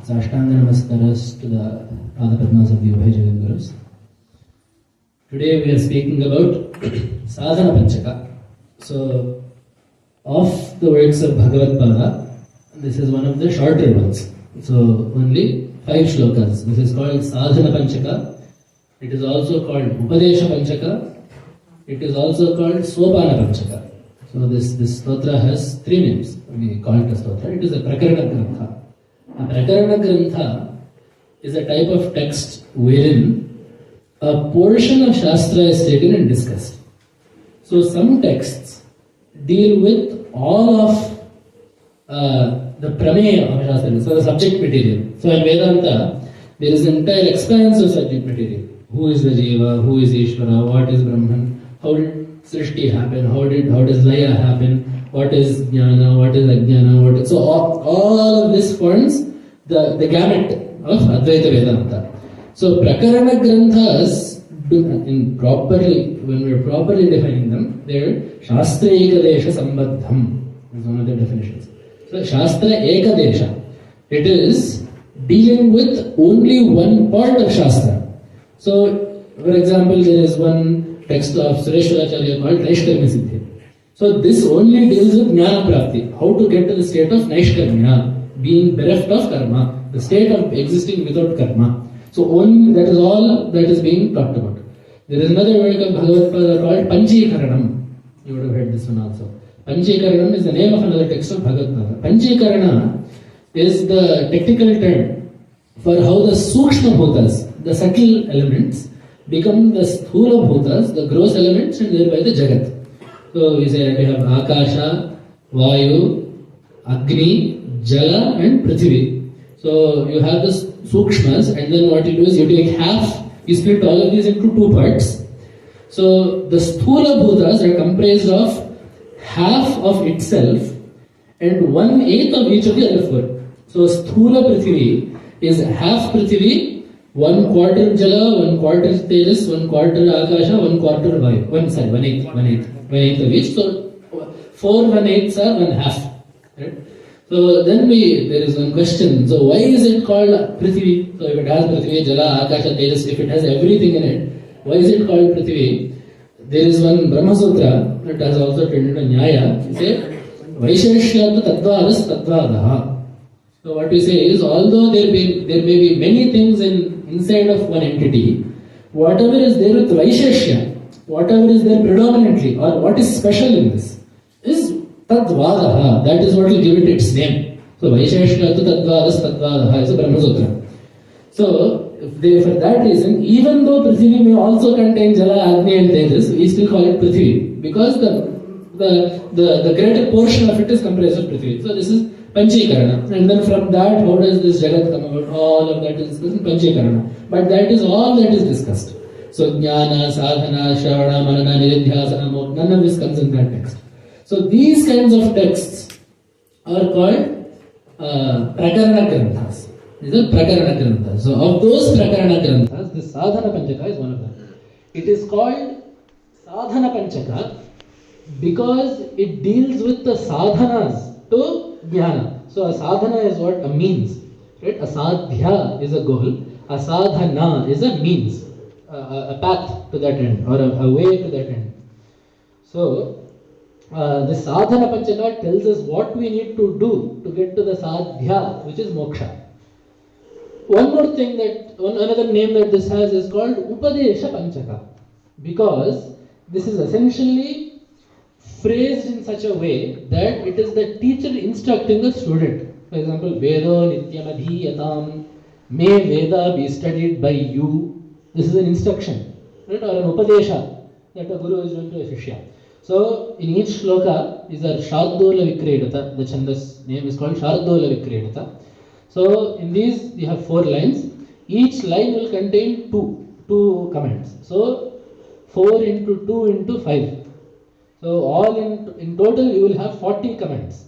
Sashtanga Namaskaras to the Padapadmas of the Ubhay Jagadgurus. Today we are speaking about Sadhana Panchaka. So, of the works of Bhagavatpada, this is one of the shorter ones. So, only 5 shlokas. This is called Sadhana Panchaka. It is also called Upadesha Panchaka. It is also called Sopana Panchaka. So, this stotra has 3 names. We call it a stotra. It is a Prakarana Grantha. A Prakarana Grantha is a type of text wherein a portion of Shastra is taken and discussed. So some texts deal with all of the prameya of Shastra, so the subject material. So in Vedanta, there is an entire expanse of subject material. Who is the Jiva? Who is Ishvara? What is Brahman? How did Srishti happen? How does Laya happen? What is Jnana? What is Ajnana? So all of this forms the gamut of Advaita Vedanta. So Prakarana Granthas, when we are properly defining them, they are Shastra Ekadesha Sambadham is one of the definitions. So Shastra Ekadesha, it is dealing with only one part of Shastra. So, for example, there is one text of Sureshwaracharya called Naishkarmi Siddhi. So this only deals with Jnana Prapti, how to get to the state of Naishkarmya, being bereft of karma, the state of existing without karma. So only that is all that is being talked about. There is another work of Bhagavatpada called Panchikaranam. You would have heard this one also. Panchikaranam is the name of another text of Bhagavatpada. Panchikarana is the technical term for how the Sukshma Bhutas, the subtle elements, become the Sthula Bhutas, the gross elements, and thereby the Jagat. So we say that we have Akasha, Vayu, Agni, Jala and Prithvi. So you have the Sukshmas, and then what you do is you take half, you split all of these into 2 parts. So the Sthula Bhutas are comprised of half of itself and 1/8 of each of the other 4. So Sthula Prithvi is half Prithvi, 1/4 Jala, 1/4 Tejas, 1/4 Akasha, 1/4 Vayu. 1/8 of each. So 4 1/8s are 1/2. Right? So then there is one question. So why is it called Prithvi? So if it has Prithvi, Jala, Akasha, Tejas, if it has everything in it, why is it called Prithvi? There is one Brahma Sutra that has also turned into Nyaya. It says, Vaisheshyatu Tadvadas Tadvadaha. So what we say is, although there may be many things inside of one entity, whatever is there with Vaisheshya, whatever is there predominantly, or what is special in this, is Tadvadaha. That is what will give it its name. So Vaisheshyatu Tadvadas Tadvadaha is a Brahma Sutra. So for that reason, even though Prithvi may also contain Jala, Agni and Tejas, we still call it Prithvi, because the greater portion of it is comprised of Prithvi. So this is Panchikarana. And then from that, how does this Jagat come about? All of that is discussed in Panchikarana. But that is all that is discussed. So Jnana, Sadhana, Shravana, Manana, Nididhyasana, none of this comes in that text. So these kinds of texts are called Prakarana Granthas. These are Prakarana Granthas. So of those Prakarana Granthas, this Sadhana Panchaka is one of them. It is called Sadhana Panchaka because it deals with the sadhanas to jnana. So a sadhana is what? A means. Right? A sadhya is a goal. A sadhana is a means. A path to that end, or a way to that end. So the Sadhana Panchaka tells us what we need to do to get to the sadhya, which is moksha. One more thing another name that this has is called Upadesha Panchaka, because this is essentially phrased in such a way that it is the teacher instructing the student. For example, Vedo Nityamadhiyatam, may Veda be studied by you. This is an instruction, right? Or an Upadesha that a guru is doing to a shishya. So in each shloka is a Shardola Vikredata. The chandas name is called Shardola Vikredata. So in these you have 4 lines. Each line will contain two comments. So 4 into 2 into 5. So all in total you will have 40 comments.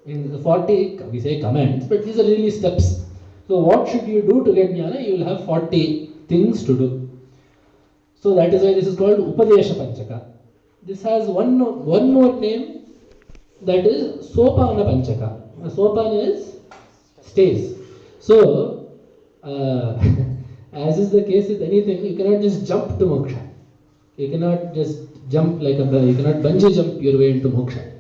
In the 40 we say comments, but these are really steps. So what should you do to get jnana? You will have 40 things to do. So that is why this is called Upadesha Panchaka. This has one more name, that is Sopana Panchaka. Sopana is stays. So, as is the case with anything, you cannot just jump to moksha. You cannot just jump like you cannot bungee jump your way into moksha.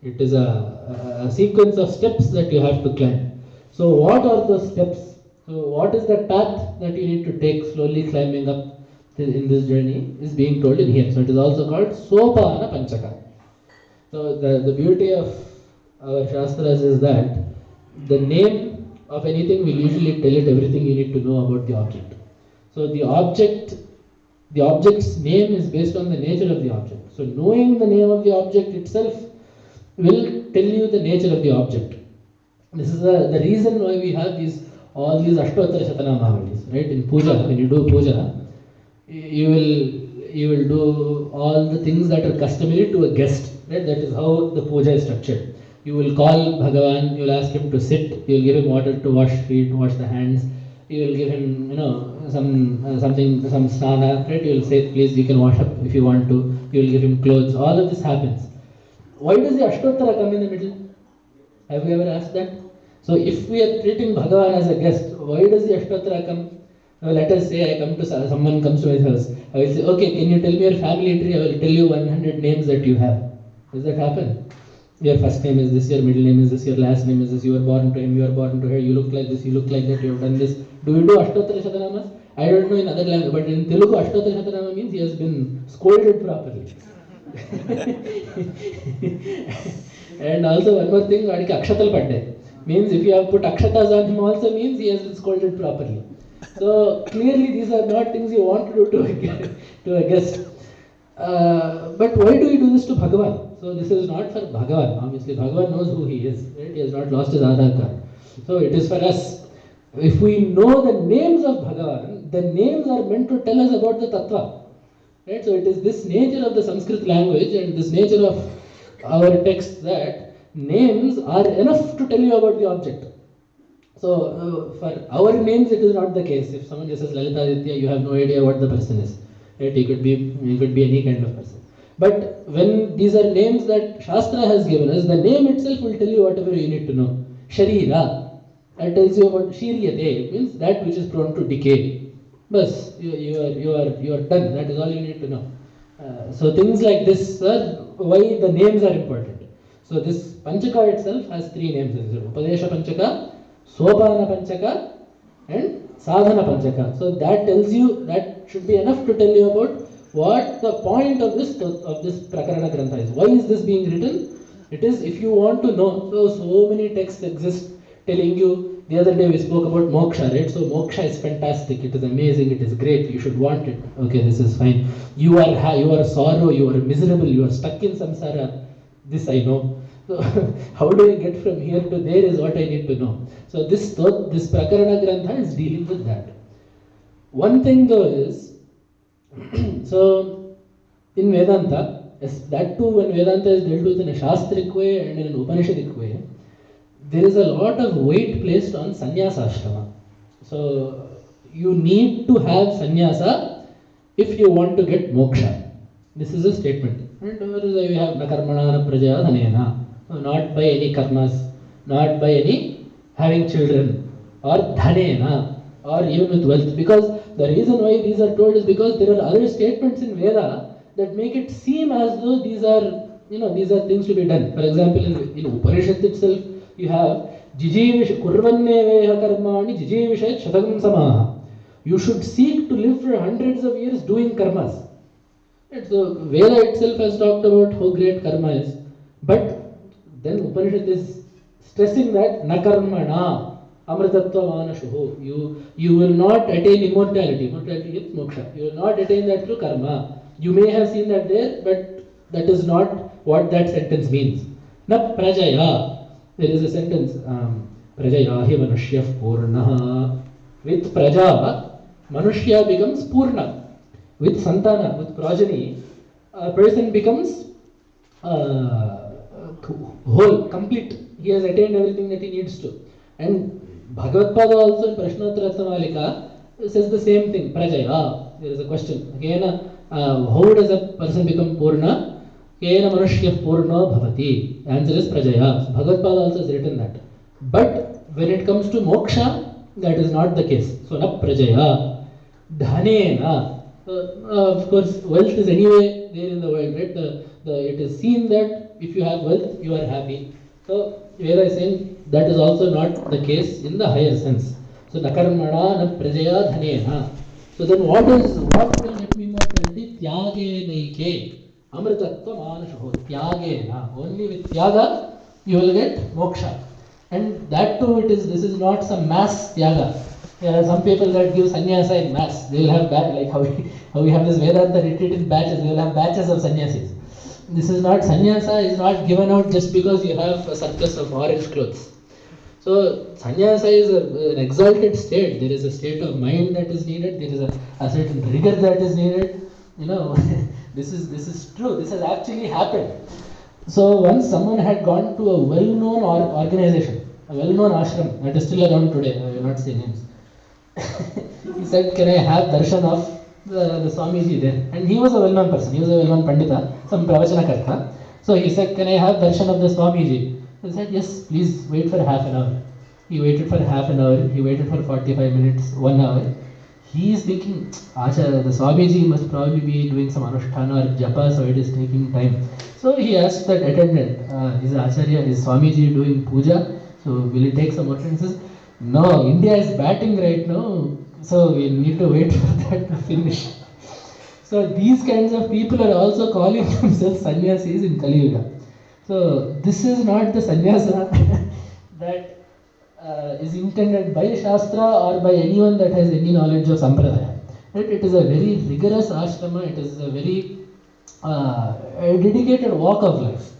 It is a sequence of steps that you have to climb. So what are those steps? So what is the path that you need to take slowly climbing up in this journey is being told in here. So it is also called Sadhana Panchaka. So the beauty of our Shastras is that the name of anything will usually tell it everything you need to know about the object. So the object's name is based on the nature of the object. So knowing the name of the object itself will tell you the nature of the object. This is the reason why we have all these Ashtottara Shatanamavalis, right? In puja, when you do puja, you will do all the things that are customary to a guest, right? That is how the puja is structured. You will call Bhagavan, you will ask him to sit, you will give him water to wash feet, wash the hands, you will give him, some snana, right? You will say, please, you can wash up if you want to. You will give him clothes. All of this happens. Why does the Ashtottara come in the middle? Have you ever asked that? So if we are treating Bhagavan as a guest, why does the Ashtottara come? Let us say someone comes to my house. I will say, okay, can you tell me your family tree? I will tell you 100 names that you have. Does that happen? Your first name is this, your middle name is this, your last name is this, you were born to him, you were born to her, you look like this, you look like that, you have done this. Do you do Ashtottara Shatanamas? I don't know in other language, but in Telugu, Ashtottara Shatanama means he has been scolded properly. And also one more thing, Akshatal Padde means if you have put Akshatas on him also means he has been scolded properly. So clearly these are not things you want to do to a guest. But why do we do this to Bhagavan? So this is not for Bhagavan. Obviously Bhagavan knows who he is. Right? He has not lost his Aadhaar card. So it is for us. If we know the names of Bhagavan, the names are meant to tell us about the Tattva. Right? So it is this nature of the Sanskrit language and this nature of our text that names are enough to tell you about the object. So for our names it is not the case. If someone just says Lalithadithya, you have no idea what the person is. Right? He could be any kind of person. But when these are names that Shastra has given us, the name itself will tell you whatever you need to know. Sharira, that tells you about Shiryate, it means that which is prone to decay. Bas, you are done. That is all you need to know. So things like this are why the names are important. So this Panchaka itself has 3 names. Upadesha Panchaka, Sopana Panchaka and Sadhana Panchaka. So that tells you, that should be enough to tell you about what the point of this Prakarana Grantha is. Why is this being written? It is if you want to know. So many texts exist telling you. The other day we spoke about moksha, right? So moksha is fantastic, it is amazing, it is great, you should want it. Okay, this is fine. You are sorrow, you are miserable, you are stuck in samsara. This I know. So how do I get from here to there is what I need to know. So this Prakarana Grantha is dealing with that. One thing though is, so in Vedanta, that too when Vedanta is dealt with in a Shastric way and in an Upanishadic way, there is a lot of weight placed on sannyasa ashrama. So you need to have sannyasa if you want to get moksha. This is a statement. And we have na karmana na prajaya dhanena. Not by any karmas, not by any having children, or dhanena, or even with wealth. Because the reason why these are told is because there are other statements in Veda that make it seem as though these are things to be done. For example, in Upanishad itself, you have kurvanneveha karmani jijivishat shatakam samaha. You should seek to live for hundreds of years doing karmas. And so Veda itself has talked about how great karma is. But then Upanishad is stressing that na karmana amritatva manashuhu. You will not attain immortality. Immortality is moksha. You will not attain that through karma. You may have seen that there, but that is not what that sentence means. Na prajaya. There is a sentence, Prajaya hi manushya purna. With Praja, Manushya becomes Purna. With Santana, with progeny, a person becomes whole, complete. He has attained everything that he needs to. And Bhagavatpada also in Prashnottara says the same thing, Prajaya. There is a question. Again, how does a person become Purna? Kena manushya purna bhavati. The answer is Prajaya. Bhagavatpada also has written that. But when it comes to moksha, That is not the case. So, na prajaya, dhanena. Of course, wealth is anyway there in the world, right? It is seen that if you have wealth, you are happy. So, Veda is saying that is also not the case in the higher sense. So, na karmana, na prajaya, dhanena. So, then what will get me immortality? Tyage naike. Amritatva manasho. Tyagena. Only with tyaga you will get moksha. And that too, this is not some mass tyaga. There are some people that give sannyasa in mass. They will have like how we have this Vedanta Retreat in batches. They will have batches of sannyasis. This is not, sannyasa is not given out just because you have a surplus of orange clothes. So sannyasa is an exalted state. There is a state of mind that is needed. There is a certain rigor that is needed. You know, this is true. This has actually happened. So once someone had gone to a well-known organization, a well-known ashram that is still around today. I will not say names. He said, "Can I have darshan of the Swamiji there?" And he was a well-known person. He was a well-known pandita, some pravachanakarta. So he said, "Can I have darshan of the Swamiji?" He said, "Yes, please wait for half an hour." He waited for half an hour. He waited for 45 minutes, 1 hour. He is thinking, the Swamiji must probably be doing some anusthana or japa, so it is taking time. So he asked that attendant, is Swamiji doing puja? So will it take some more time? He says, "No, India is batting right now, so we need to wait for that to finish." So these kinds of people are also calling themselves sannyasis in Kali Yuga. So this is not the sannyasa that is intended by Shastra or by anyone that has any knowledge of Sampradaya. Right? It is a very rigorous ashrama, it is a very a dedicated walk of life.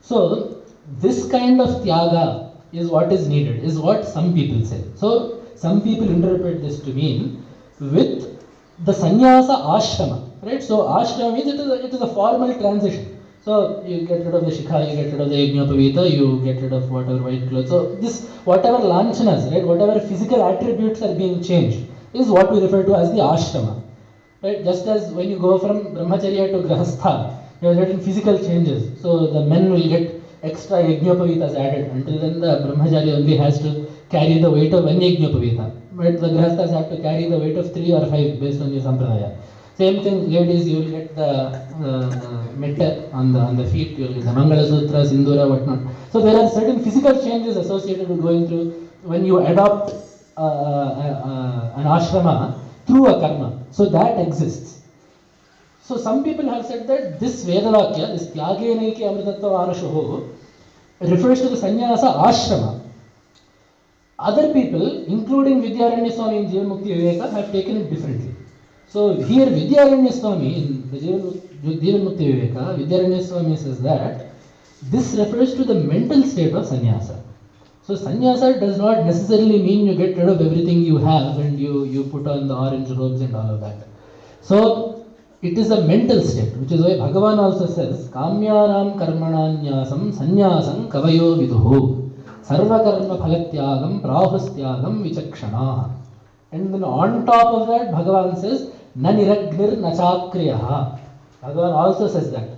So this kind of tyaga is what is needed, is what some people say. So some people interpret this to mean with the sannyasa ashrama. Right? So ashrama means it is a formal transition. So you get rid of the shikha, you get rid of the yajnapavita, you get rid of whatever white clothes. So this, whatever lanchanas, right, whatever physical attributes are being changed is what we refer to as the ashrama. Right? Just as when you go from brahmacharya to grahastha, you are getting physical changes. So the men will get extra yajnapavitas added. Until then the brahmacharya only has to carry the weight of one yajnapavita. But the grahasthas have to carry the weight of 3 or 5 based on your sampradaya. Same thing, ladies, you will get the metter on the feet, you will get the Mangala Sutra, Sindura, whatnot. So there are certain physical changes associated with going through when you adopt an ashrama through a karma. So that exists. So some people have said that this Vedavakya, this Tyage Naike Amritattva Anushoho, refers to the sannyasa ashrama. Other people, including Vidyaranya Swami in Jivanmukti Viveka, have taken it differently. So here Vidyaranya Swami in the Jivanmukti Viveka, Vidyaranya Swami says that this refers to the mental state of sannyasa. So sannyasa does not necessarily mean you get rid of everything you have and you put on the orange robes and all of that. So it is a mental state, which is why Bhagavan also says, "Kamyanam karmananyasam sannyasam kavayo viduhu sarva karma phalatyagam prahustyagam vichakshana." And then on top of that, Bhagavan says, "Na niragnir na chakriyaha." Bhagavan also says that.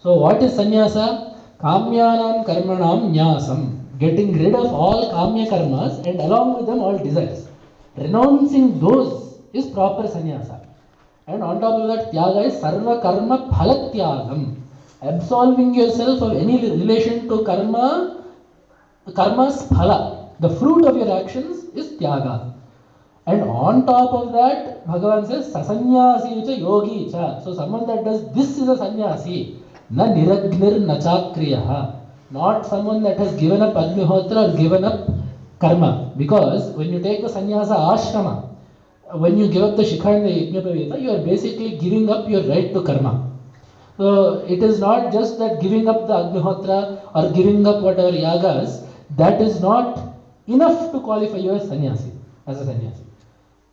So what is sannyasa? Kamyanam karmanam nyasam. Getting rid of all kamya karmas and along with them all desires. Renouncing those is proper sannyasa. And on top of that, tyaga is sarva karma phalatyagam. Absolving yourself of any relation to karma's phala. The fruit of your actions is tyaga. And on top of that, Bhagavan says, "Sasanyasi cha yogi cha." So someone that does this is a sannyasi. Na niragnir na chakriyaha. Not someone that has given up Agnihotra or given up karma. Because when you take the sannyasa ashrama, when you give up the shikha and the yajnapavita, you are basically giving up your right to karma. So it is not just that giving up the Agnihotra or giving up whatever yagas, that is not enough to qualify you as sannyasi, as a sannyasi.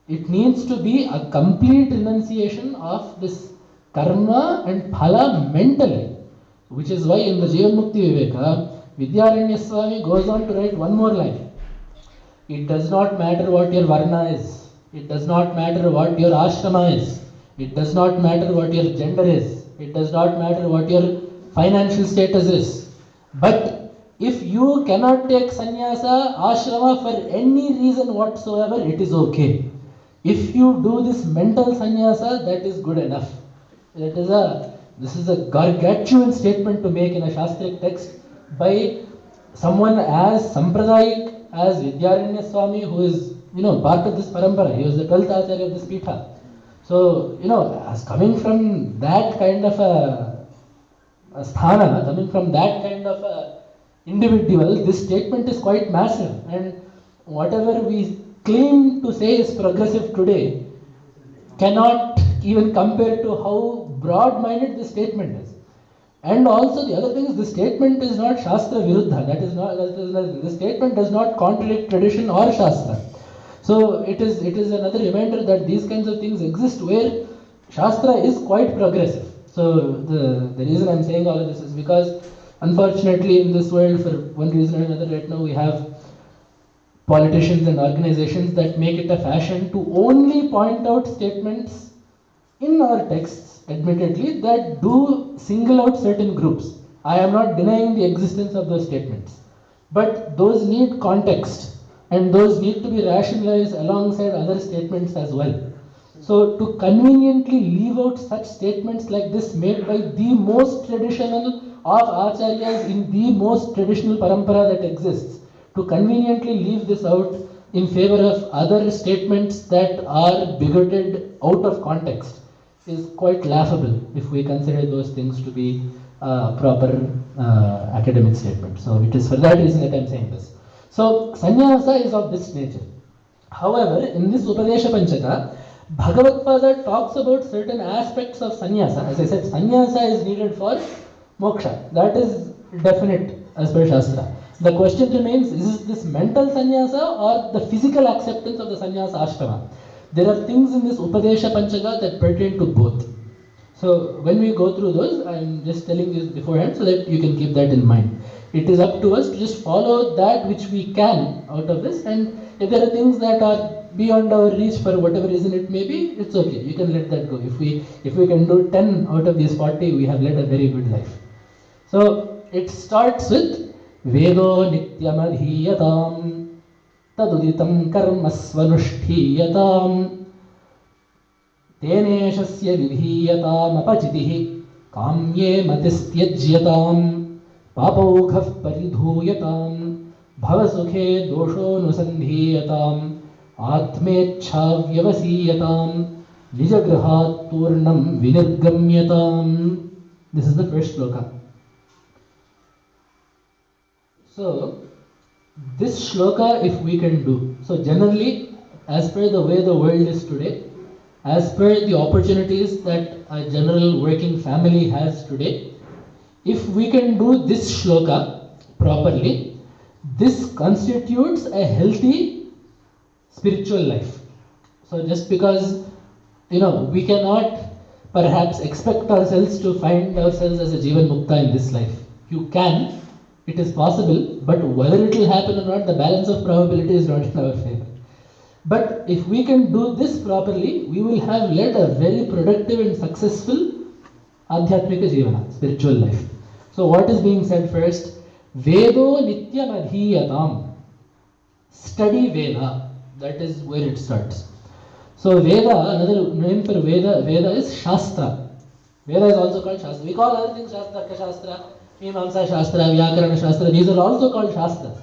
It needs to be a complete renunciation of this karma and phala mentally. Which is why in the Jivanmukti Viveka, Vidyaranya Swami goes on to write one more line. It does not matter what your varna is. It does not matter what your ashrama is. It does not matter what your gender is. It does not matter what your financial status is. But If you cannot take sannyasa, ashrama for any reason whatsoever, it is okay. If you do this mental sannyasa, that is good enough. This is a gargantuan statement to make in a Shastric text by someone as Sampradayic as Vidyaranya Swami, who is, part of this parampara. He was the 12th Acharya of this Pitha. So, as coming from that kind of a sthana, coming from that kind of a individual, this statement is quite massive. And whatever we claim to say is progressive today cannot even compare to how broad-minded this statement is. And also the other thing is, this statement is not Shastra Viruddha. This statement does not contradict tradition or Shastra. So it is another reminder that these kinds of things exist where Shastra is quite progressive. So the reason I'm saying all of this is because unfortunately in this world, for one reason or another, right now we have politicians and organizations that make it a fashion to only point out statements in our texts, admittedly, that do single out certain groups. I am not denying the existence of those statements, but those need context and those need to be rationalized alongside other statements as well. So to conveniently leave out such statements like this made by the most traditional of acharyas in the most traditional parampara that exists, to conveniently leave this out in favor of other statements that are bigoted out of context is quite laughable if we consider those things to be proper academic statements. So it is for that reason that I am saying this. So sannyasa is of this nature. However, in this Upadesha Panchaka, Bhagavatpada talks about certain aspects of sannyasa. As I said, sannyasa is needed for moksha. That is definite as per Shastra. The question remains, is this mental sannyasa or the physical acceptance of the sannyasa ashrama? There are things in this Upadesha Panchaka that pertain to both. So when we go through those, I am just telling this beforehand so that you can keep that in mind. It is up to us to just follow that which we can out of this, and if there are things that are beyond our reach for whatever reason it may be, it's okay. You can let that go. If we can do 10 out of these 40, we have led a very good life. So it starts with Vedo Nityamadhiyatam Taduditam Karma Svanushthiyatam Teneshasya Vidhiyatam Apachitihi Kamye Matistyajyatam Papaukhav Paridhuyatam Bhavasukhe Dosho Nusandhiyatam Atmecha Vyavasiyatam Nijagrahat Turnam Vinirgamyatam. This is the first shloka. So, this shloka, if we can do, so generally, as per the way the world is today, as per the opportunities that a general working family has today, if we can do this shloka properly, this constitutes a healthy spiritual life. So just because, we cannot perhaps expect ourselves to find ourselves as a Jivan Mukta in this life. You can, it is possible, but whether it will happen or not, the balance of probability is not in our favor. But if we can do this properly, we will have led a very productive and successful Adhyatmika Jivana, spiritual life. So what is being said first? Vedo Nityam Adhiyatam. Study Veda. That is where it starts. So Veda, another name for Veda is Shastra. Veda is also called Shastra. We call other things Shastra, Shastra, Mimamsa Shastra, Vyakarana Shastra. These are also called Shastras.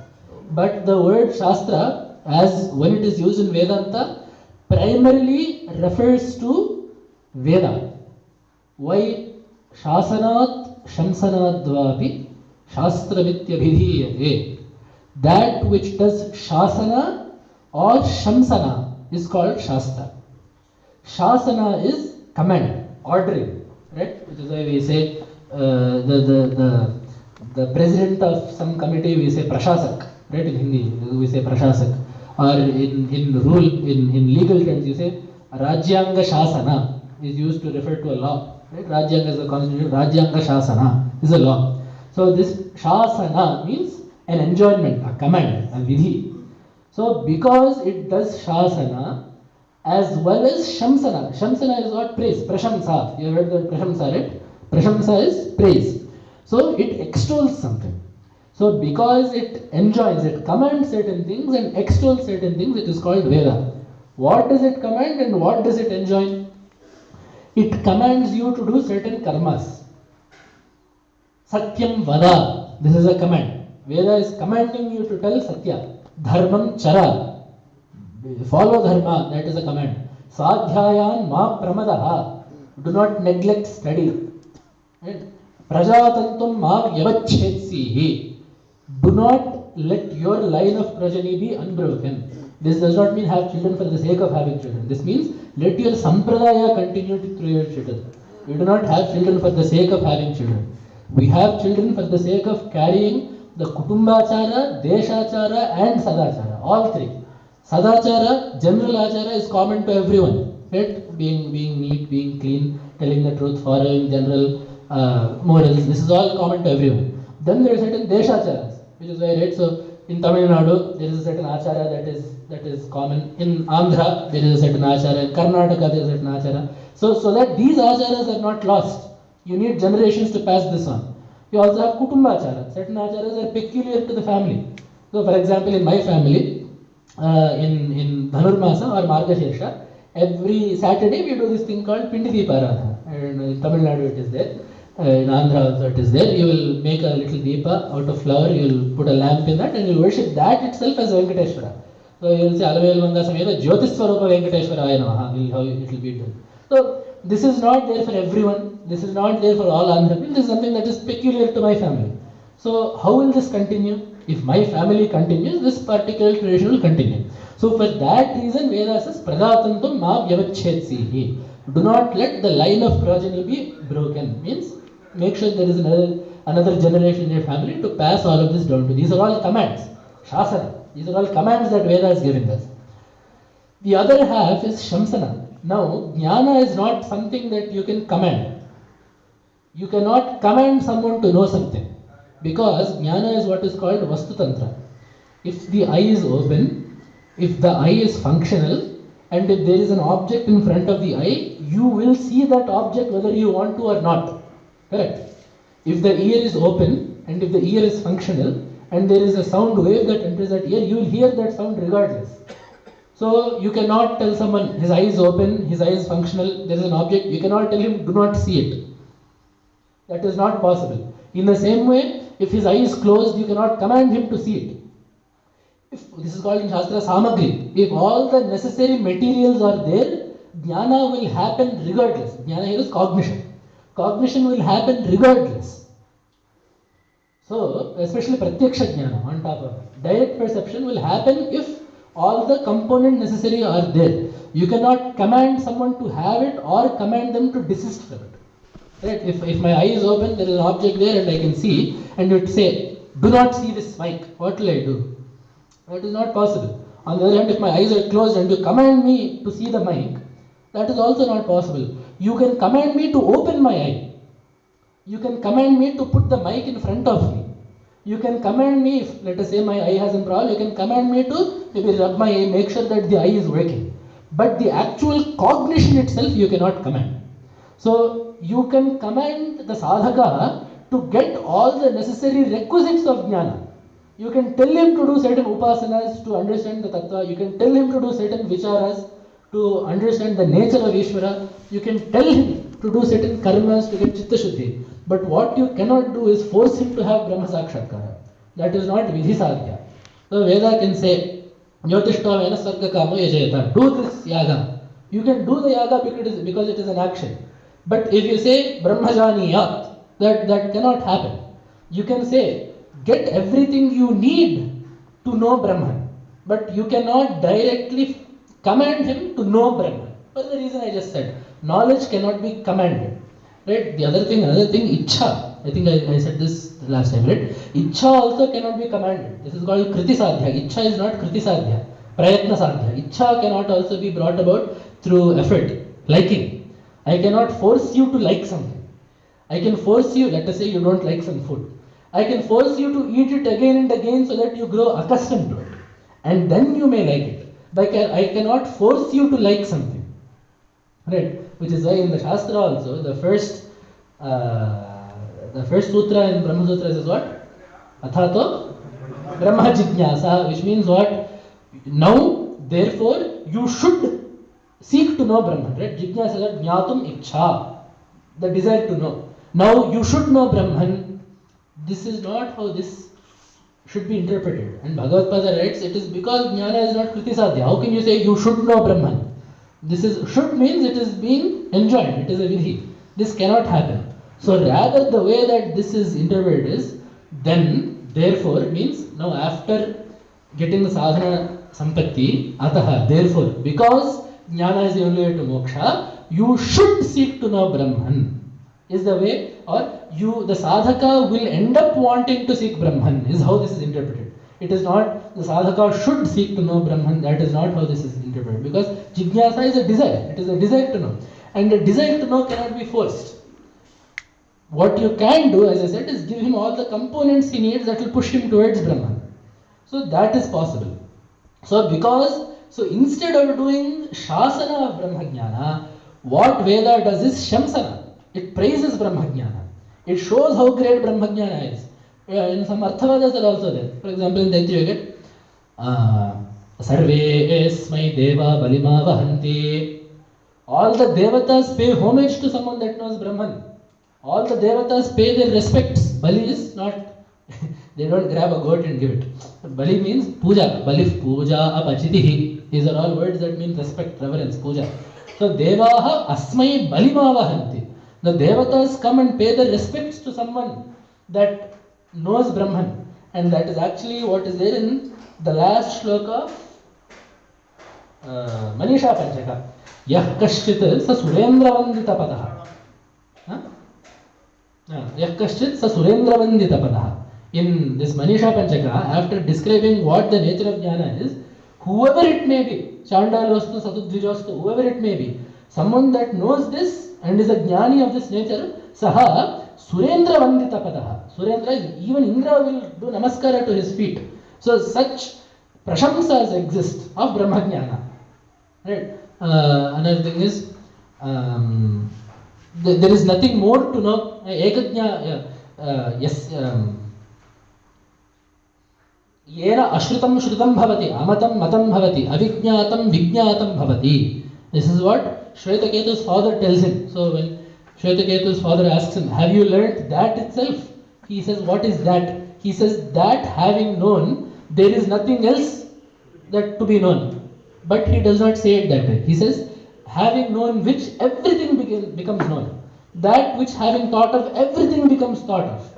But the word Shastra, as when it is used in Vedanta, primarily refers to Veda. Why? Shasanat Shamsanadvapi Shastravityabhidhiyate. That which does Shasana or Shamsana is called Shastra. Shasana is command, ordering, right? Which is why we say the president of some committee, we say Prashasak, right? In Hindi, we say Prashasak. Or in rule, in legal terms, you say Rajyanga Shasana is used to refer to a law. Right? Rajyanga is the constitution, Rajyanga Shasana is a law. So this Shasana means an enjoinment, a command, a vidhi. So because it does Shasana as well as Shamsana. Shamsana is what? Praise. Prashamsa. You have heard the Prashamsa, right? Prashamsa is praise. So it extols something. So because it enjoins, it commands certain things and extols certain things, it is called Veda. What does it command and what does it enjoin? It commands you to do certain karmas. Satyam vada, this is a command. Veda is commanding you to tell Satya. Dharmam chara, follow dharma, that is a command. Sadhyayan ma pramadaha, do not neglect study. Right? Prajatantum ma vyavachhetsihi, do not let your line of progeny be unbroken. This does not mean have children for the sake of having children. This means let your sampradaya continue through your children. We do not have children for the sake of having children. We have children for the sake of carrying the kutumbachara, deshachara and sadachara, all three. Sadachara, general achara is common to everyone. Right? Being neat, being clean, telling the truth, following general morals. This is all common to everyone. Then there are certain deshacharas, which is why, right? So in Tamil Nadu, there is a certain achara that is common. In Andhra, there is a certain achara. In Karnataka, there is a certain achara. So that these acharas are not lost. You need generations to pass this on. You also have kutumbachara. Certain acharas are peculiar to the family. So for example, in my family, in Dhanurmasa or Margashirsha, every Saturday we do this thing called Pindi Deeparadhana. And in Tamil Nadu it is there. In Andhra also it is there. You will make a little deepa out of flour, you will put a lamp in that and you will worship that itself as Venkateshwara. So you will say Alavel Manga Sameda Jyotiswarupa Venkateshwara how it will be done. So this is not there for everyone. This is not there for all Andhra people. This is something that is peculiar to my family. So how will this continue? If my family continues, this particular tradition will continue. So for that reason, Veda says, Pradatantum ma vyavachhetsihi. Do not let the line of progeny be broken. Means, make sure there is another generation in your family to pass all of this down to. These are all commands. Shasana. These are all commands that Veda is giving us. The other half is Shamsana. Now, Jnana is not something that you can command. You cannot command someone to know something. Because Jnana is what is called Vastu Tantra. If the eye is open, if the eye is functional, and if there is an object in front of the eye, you will see that object whether you want to or not. Correct? If the ear is open, and if the ear is functional, and there is a sound wave that enters that ear, you will hear that sound regardless. So you cannot tell someone, his eye is open, his eye is functional, there is an object, you cannot tell him, do not see it. That is not possible. In the same way, if his eye is closed, you cannot command him to see it. This is called in Shastra Samagri. If all the necessary materials are there, Jnana will happen regardless. Jnana here is cognition. Cognition will happen regardless. So, especially Pratyaksha Jnana on top of it. Direct perception will happen if all the components necessary are there. You cannot command someone to have it or command them to desist from it. Right? If my eye is open, there is an object there and I can see, and you say, do not see this mic, what will I do? That is not possible. On the other hand, if my eyes are closed and you command me to see the mic, that is also not possible. You can command me to open my eye. You can command me to put the mic in front of me. You can command me, if let us say my eye has a problem, you can command me to maybe rub my eye, make sure that the eye is working. But the actual cognition itself you cannot command. So you can command the sadhaka to get all the necessary requisites of jnana. You can tell him to do certain upasanas to understand the tattva. You can tell him to do certain vicharas to understand the nature of Ishvara. You can tell him to do certain karmas to get chitta shuddhi. But what you cannot do is force him to have Brahma Sakshatkara. That is not vidhi sadhya. So Veda can say, Jyotishtavena sarga kamo yajayata. Do this yaga. You can do the yaga because it is an action. But if you say Brahmajaniyat, that cannot happen. You can say, get everything you need to know Brahman. But you cannot directly command him to know Brahman. For the reason I just said. Knowledge cannot be commanded. Right? Another thing, Ichha. I think I said this last time, right? Ichha also cannot be commanded. This is called Kriti Sadhya. Ichha is not Kriti Sadhya. Prayatna Sadhya. Ichha cannot also be brought about through effort, liking. I cannot force you to like something. I can force you, let us say you don't like some food. I can force you to eat it again and again so that you grow accustomed to it. And then you may like it. But I cannot force you to like something. Right? Which is why in the Shastra also, the first sutra in Brahma Sutras is what? Athato Brahma Jijnasa, which means what? Now, therefore, you should seek to know Brahman, right? Jijnasa, Jnatum Ichha, the desire to know. Now, you should know Brahman. This is not how this should be interpreted. And Bhagavatpada writes, it is because Jnana is not Kriti Sadhya. How can you say you should know Brahman? This is, should means it is being enjoined, it is a vidhi. This cannot happen. So rather the way that this is interpreted is, then, therefore, means now after getting the sadhana sampatti, ataha, therefore, because jnana is the only way to moksha, you should seek to know Brahman. Is the way, or you, the sadhaka will end up wanting to seek Brahman, is how this is interpreted. It is not the sadhaka should seek to know Brahman, that is not how this is interpreted. Because jijnasa is a desire, it is a desire to know. And a desire to know cannot be forced. What you can do, as I said, is give him all the components he needs that will push him towards Brahman. So that is possible. So instead of doing Shasana of Brahmajnana, what Veda does is Shamsana. It praises Brahmajnana. It shows how great Brahmajnana is. In some Arthavadas are also there. For example, in Daitya you get Sarve esmai deva balima vahanti. All the devatas pay homage to someone that knows Brahman. All the devatas pay their respects. Bali is not, they don't grab a goat and give it. Bali means puja. Balif puja apachitihi. These are all words that mean respect, reverence, puja. So devaha asmai balima vahanti. The devatas come and pay their respects to someone that knows Brahman. And that is actually what is there in the last shloka of Manisha Panchaka. Yah kashchit sa surendra vandita padaha. Yah kashchit sa surendra vandita padaha. In this Manisha Panchaka, after describing what the nature of jnana is, whoever it may be, Chandalostu, Satudvijostu, whoever it may be, someone that knows this and is a jnani of this nature, saha surendra vandita padaha. Surendra is, even Indra will do namaskara to his feet. So such prashamsas exist of Brahmajnana. Right? Another thing is, there is nothing more to know. Ekajna, yes. Yena ashrutam shrutam bhavati, amatam matam bhavati, avijñatam vijñatam bhavati. This is what Shvetaketu's father tells him. So when Shvetaketu's father asks him, have you learnt that itself? He says, what is that? He says, that having known, there is nothing else that to be known. But he does not say it that way. He says, having known which everything becomes known. That which having thought of, everything becomes thought of.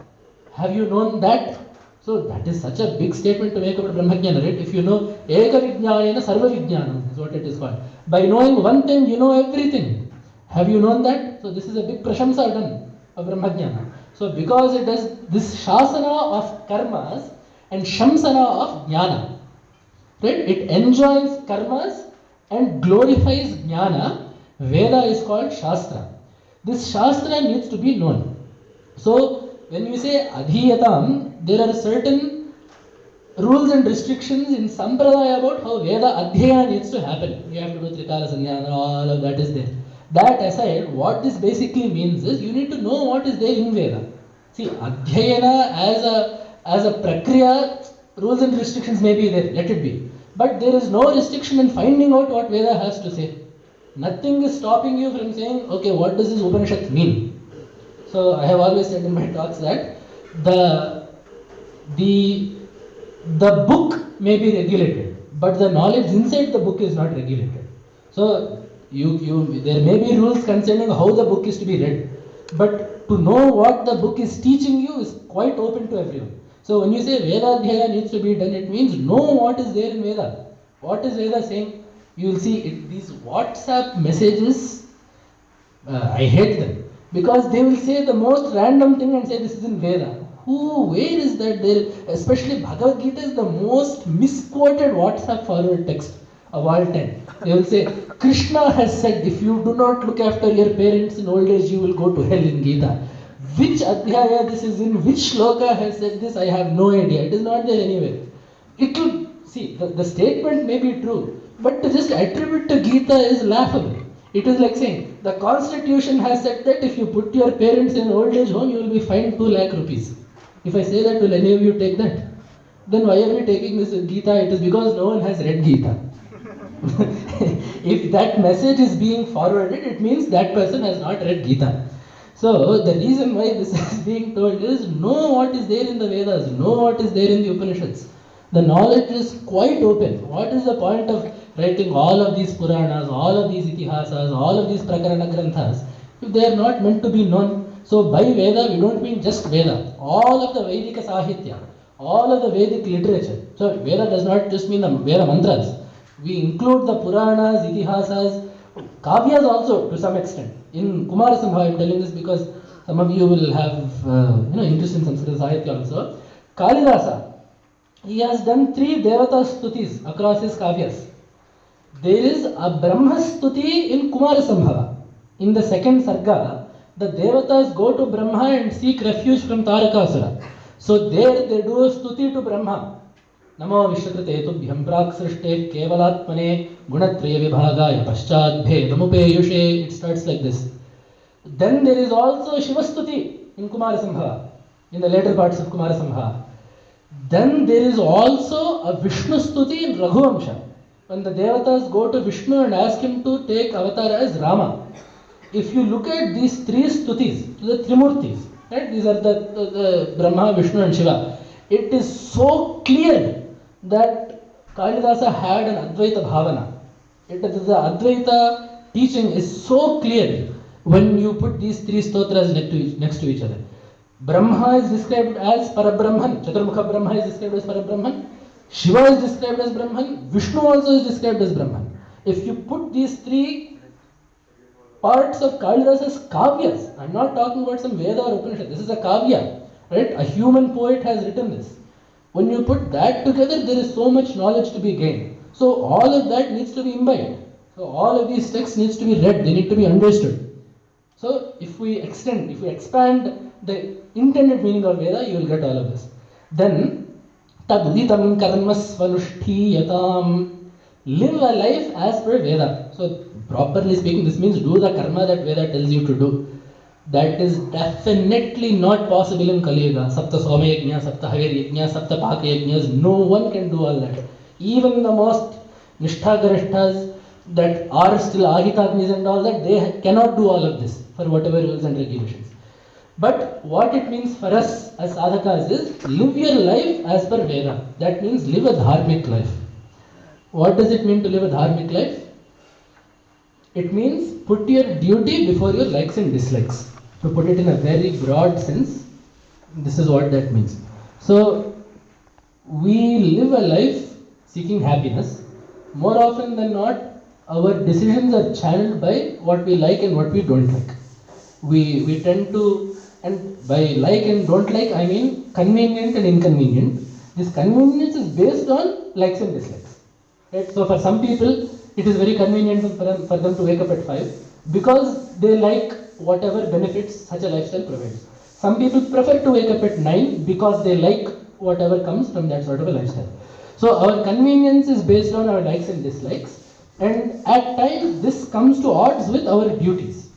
Have you known that? So that is such a big statement to make about Brahmajnana, right? If you know Eka Vijnanena Sarva Vijnanam is what it is called. By knowing one thing, you know everything. Have you known that? So this is a big prashamsa done of Brahmajnana. So because it does this Shasana of karmas and Shamsana of Jnana, right? It enjoins karmas and glorifies Jnana. Veda is called Shastra. This Shastra needs to be known. So when we say Adhiyatam, there are certain rules and restrictions in Sampradaya about how Veda Adhyayana needs to happen. You have to do Trikala Sanyana, all of that is there. That aside, what this basically means is you need to know what is there in Veda. See, Adhyayana as a prakriya, rules and restrictions may be there, let it be. But there is no restriction in finding out what Veda has to say. Nothing is stopping you from saying, okay, what does this Upanishad mean? So I have always said in my talks that the book may be regulated, but the knowledge inside the book is not regulated. So there may be rules concerning how the book is to be read, but to know what the book is teaching you is quite open to everyone. So when you say Veda Adhyaya needs to be done, it means know what is there in Veda. What is Veda saying? You will see these WhatsApp messages, I hate them. Because they will say the most random thing and say this is in Veda. Where is that there? Especially Bhagavad Gita is the most misquoted WhatsApp forward text of all time. They will say, Krishna has said, if you do not look after your parents in old age, you will go to hell in Gita. Which Adhyaya this is in, which shloka has said this, I have no idea. It is not there anywhere. It will, see, the statement may be true, but to just attribute to Gita is laughable. It is like saying, the constitution has said that if you put your parents in old age home, you will be fined 2 lakh rupees. If I say that, will any of you take that? Then why are we taking this Gita? It is because no one has read Gita. If that message is being forwarded, it means that person has not read Gita. So the reason why this is being told is know what is there in the Vedas, know what is there in the Upanishads. The knowledge is quite open. What is the point of writing all of these Puranas, all of these Itihasas, all of these Prakarana Granthas, if they are not meant to be known? So by Veda, we don't mean just Veda. All of the Vedic Sahitya, all of the Vedic literature. So Veda does not just mean the Veda mantras. We include the Puranas, Itihasas, Kavyas also to some extent. In Kumara Sambhava, I am telling this because some of you will have interest in Sanskrit Sahitya also. Kalidasa, he has done 3 Devata Stutis across his Kavyas. There is a Brahma Stuti in Kumara Sambhava. In the second Sarga, the Devatas go to Brahma and seek refuge from Tarakasura. So there they do a Stuti to Brahma. Namo Vishwakrite Tubhyam Prak Srishte Kevalatmane Gunatraya Vibhagaya Paschadbhe Damupeyushe. It starts like this. Then there is also Shivastuti in Kumara Sambhava, in the later parts of Kumara Sambhava. Then there is also a Vishnu Stuti in Raghuvamsha. When the Devatas go to Vishnu and ask him to take avatar as Rama. If you look at these 3 Stutis, the Trimurtis, right? These are the Brahma, Vishnu and Shiva. It is so clear that Kalidasa had an Advaita Bhavana. The Advaita teaching is so clear when you put these 3 stotras next to each other. Brahma is described as Parabrahman, Chaturmukha Brahma is described as Parabrahman, Shiva is described as Brahman, Vishnu also is described as Brahman. If you put these 3 parts of Kalidasa's Kavyas, I am not talking about some Veda or Upanishad, this is a Kavya, right? A human poet has written this. When you put that together, there is so much knowledge to be gained. So all of that needs to be imbibed. So all of these texts needs to be read, they need to be understood. So if we expand the intended meaning of Veda, you will get all of this. Then, tadvitam karma svanushthiyatam. Live a life as per Veda. So properly speaking, this means do the karma that Veda tells you to do. That is definitely not possible in Kali Yuga. Sapta Soma Yajna, Sapta Hagar Yajna, Sapta Paka Yajnas. No one can do all that. Even the most Nishtha Garishthas that are still Ahitagnis and all that, they cannot do all of this for whatever rules and regulations. But what it means for us as sadhakas is live your life as per Veda. That means live a dharmic life. What does it mean to live a dharmic life? It means put your duty before your likes and dislikes. To put it in a very broad sense, this is what that means. So, we live a life seeking happiness. More often than not, our decisions are channeled by what we like and what we don't like. We tend to, and by like and don't like, I mean convenient and inconvenient. This convenience is based on likes and dislikes. Right? So, for some people, it is very convenient for them to wake up at 5 because they like whatever benefits such a lifestyle provides. Some people prefer to wake up at 9 because they like whatever comes from that sort of a lifestyle. So our convenience is based on our likes and dislikes, and at times this comes to odds with our duties.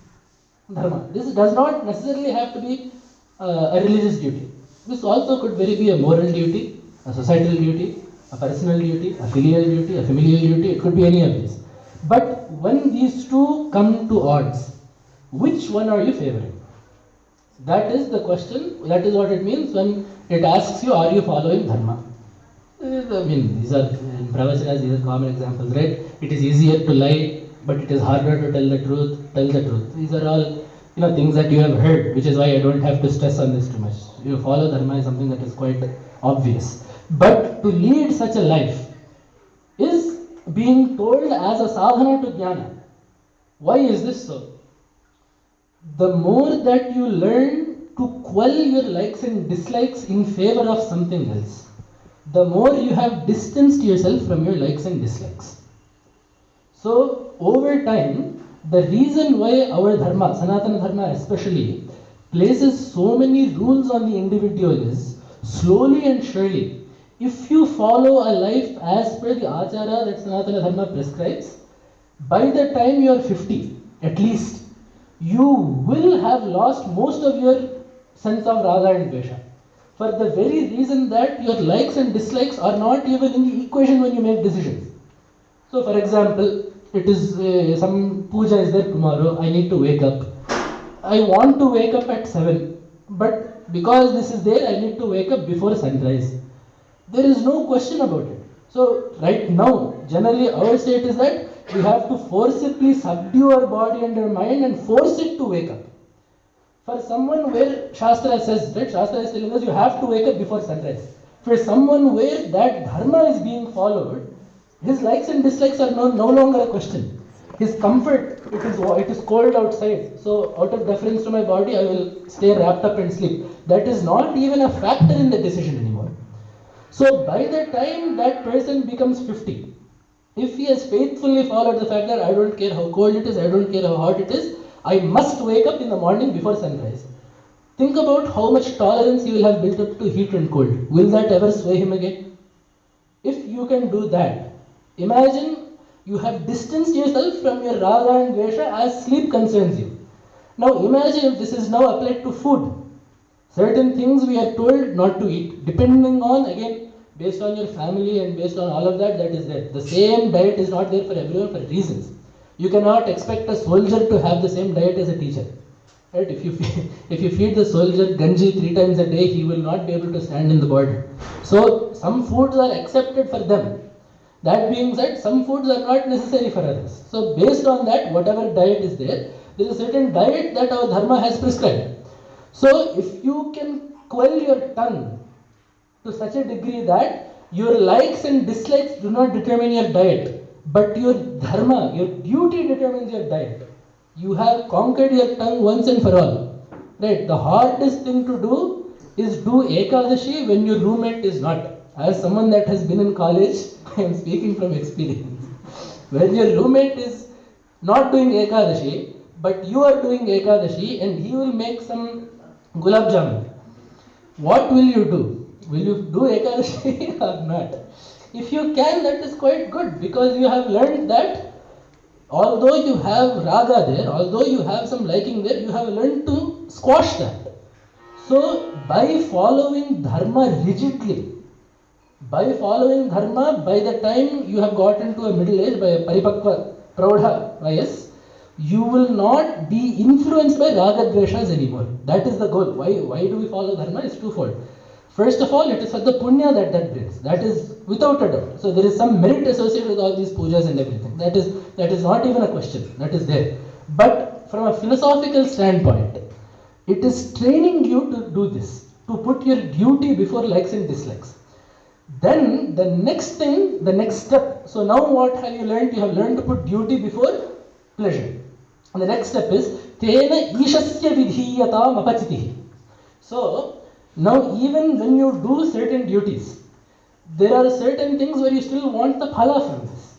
Dharma. This does not necessarily have to be a religious duty. This also could very be a moral duty, a societal duty, a personal duty, a filial duty, a familial duty, it could be any of these. But when these two come to odds, which one are you favoring? That is the question, that is what it means when it asks you, are you following Dharma? I mean, these are, in Pravachana, these are common examples, right? It is easier to lie, but it is harder to tell the truth. These are all, things that you have heard, which is why I don't have to stress on this too much. You follow Dharma is something that is quite obvious. But to lead such a life is being told as a sadhana to jnana. Why is this so? The more that you learn to quell your likes and dislikes in favor of something else, the more you have distanced yourself from your likes and dislikes. So, over time, the reason why our dharma, Sanatana dharma especially, places so many rules on the individual is, slowly and surely, if you follow a life as per the achara that Sanatana dharma prescribes, by the time you are 50, at least, you will have lost most of your sense of raga and dvesha. for the very reason that your likes and dislikes are not even in the equation when you make decisions. So for example, it is some puja is there tomorrow, I need to wake up. I want to wake up at 7, but because this is there, I need to wake up before sunrise. There is no question about it. So right now, generally our state is that we have to forcibly subdue our body and our mind and force it to wake up. For someone where Shastra says, right, Shastra is telling us you have to wake up before sunrise. For someone where that dharma is being followed, his likes and dislikes are no longer a question. His comfort, it is cold outside, so out of deference to my body, I will stay wrapped up and sleep. That is not even a factor in the decision anymore. So by the time that person becomes 50, if he has faithfully followed the fact that I don't care how cold it is, I don't care how hot it is, I must wake up in the morning before sunrise. Think about how much tolerance he will have built up to heat and cold. Will that ever sway him again? If you can do that, imagine you have distanced yourself from your raga and dvesha as sleep concerns you. Now imagine if this is now applied to food. Certain things we are told not to eat, depending on, again, based on your family and based on all of that, that is there. The same diet is not there for everyone for reasons. You cannot expect a soldier to have the same diet as a teacher. Right? If you feed the soldier ganji 3 times a day, he will not be able to stand in the border. So some foods are accepted for them. That being said, some foods are not necessary for others. So based on that, whatever diet is there is a certain diet that our dharma has prescribed. So if you can quell your tongue to such a degree that your likes and dislikes do not determine your diet, but your dharma, your duty determines your diet. You have conquered your tongue once and for all. Right? The hardest thing to do is do Ekadashi when your roommate is not. As someone that has been in college, I am speaking from experience. When your roommate is not doing Ekadashi, but you are doing Ekadashi and he will make some gulab jamun, what will you do? Will you do Ekadashi or not? If you can, that is quite good, because you have learned that although you have raga there, although you have some liking there, you have learned to squash that. So by following dharma rigidly, by the time you have got into a middle age, by a paripakva praudha vayas, you will not be influenced by raga dveshas anymore. That is the goal. Why do we follow dharma? It's twofold. First of all, it is for the punya that brings. That is without a doubt. So there is some merit associated with all these pujas and everything. That is not even a question. That is there. But from a philosophical standpoint, it is training you to do this, to put your duty before likes and dislikes. Then the next step. So now what have you learned? You have learned to put duty before pleasure. And the next step is tena ishasya vidhiyatam apachitihi. So now even when you do certain duties, there are certain things where you still want the phala from this.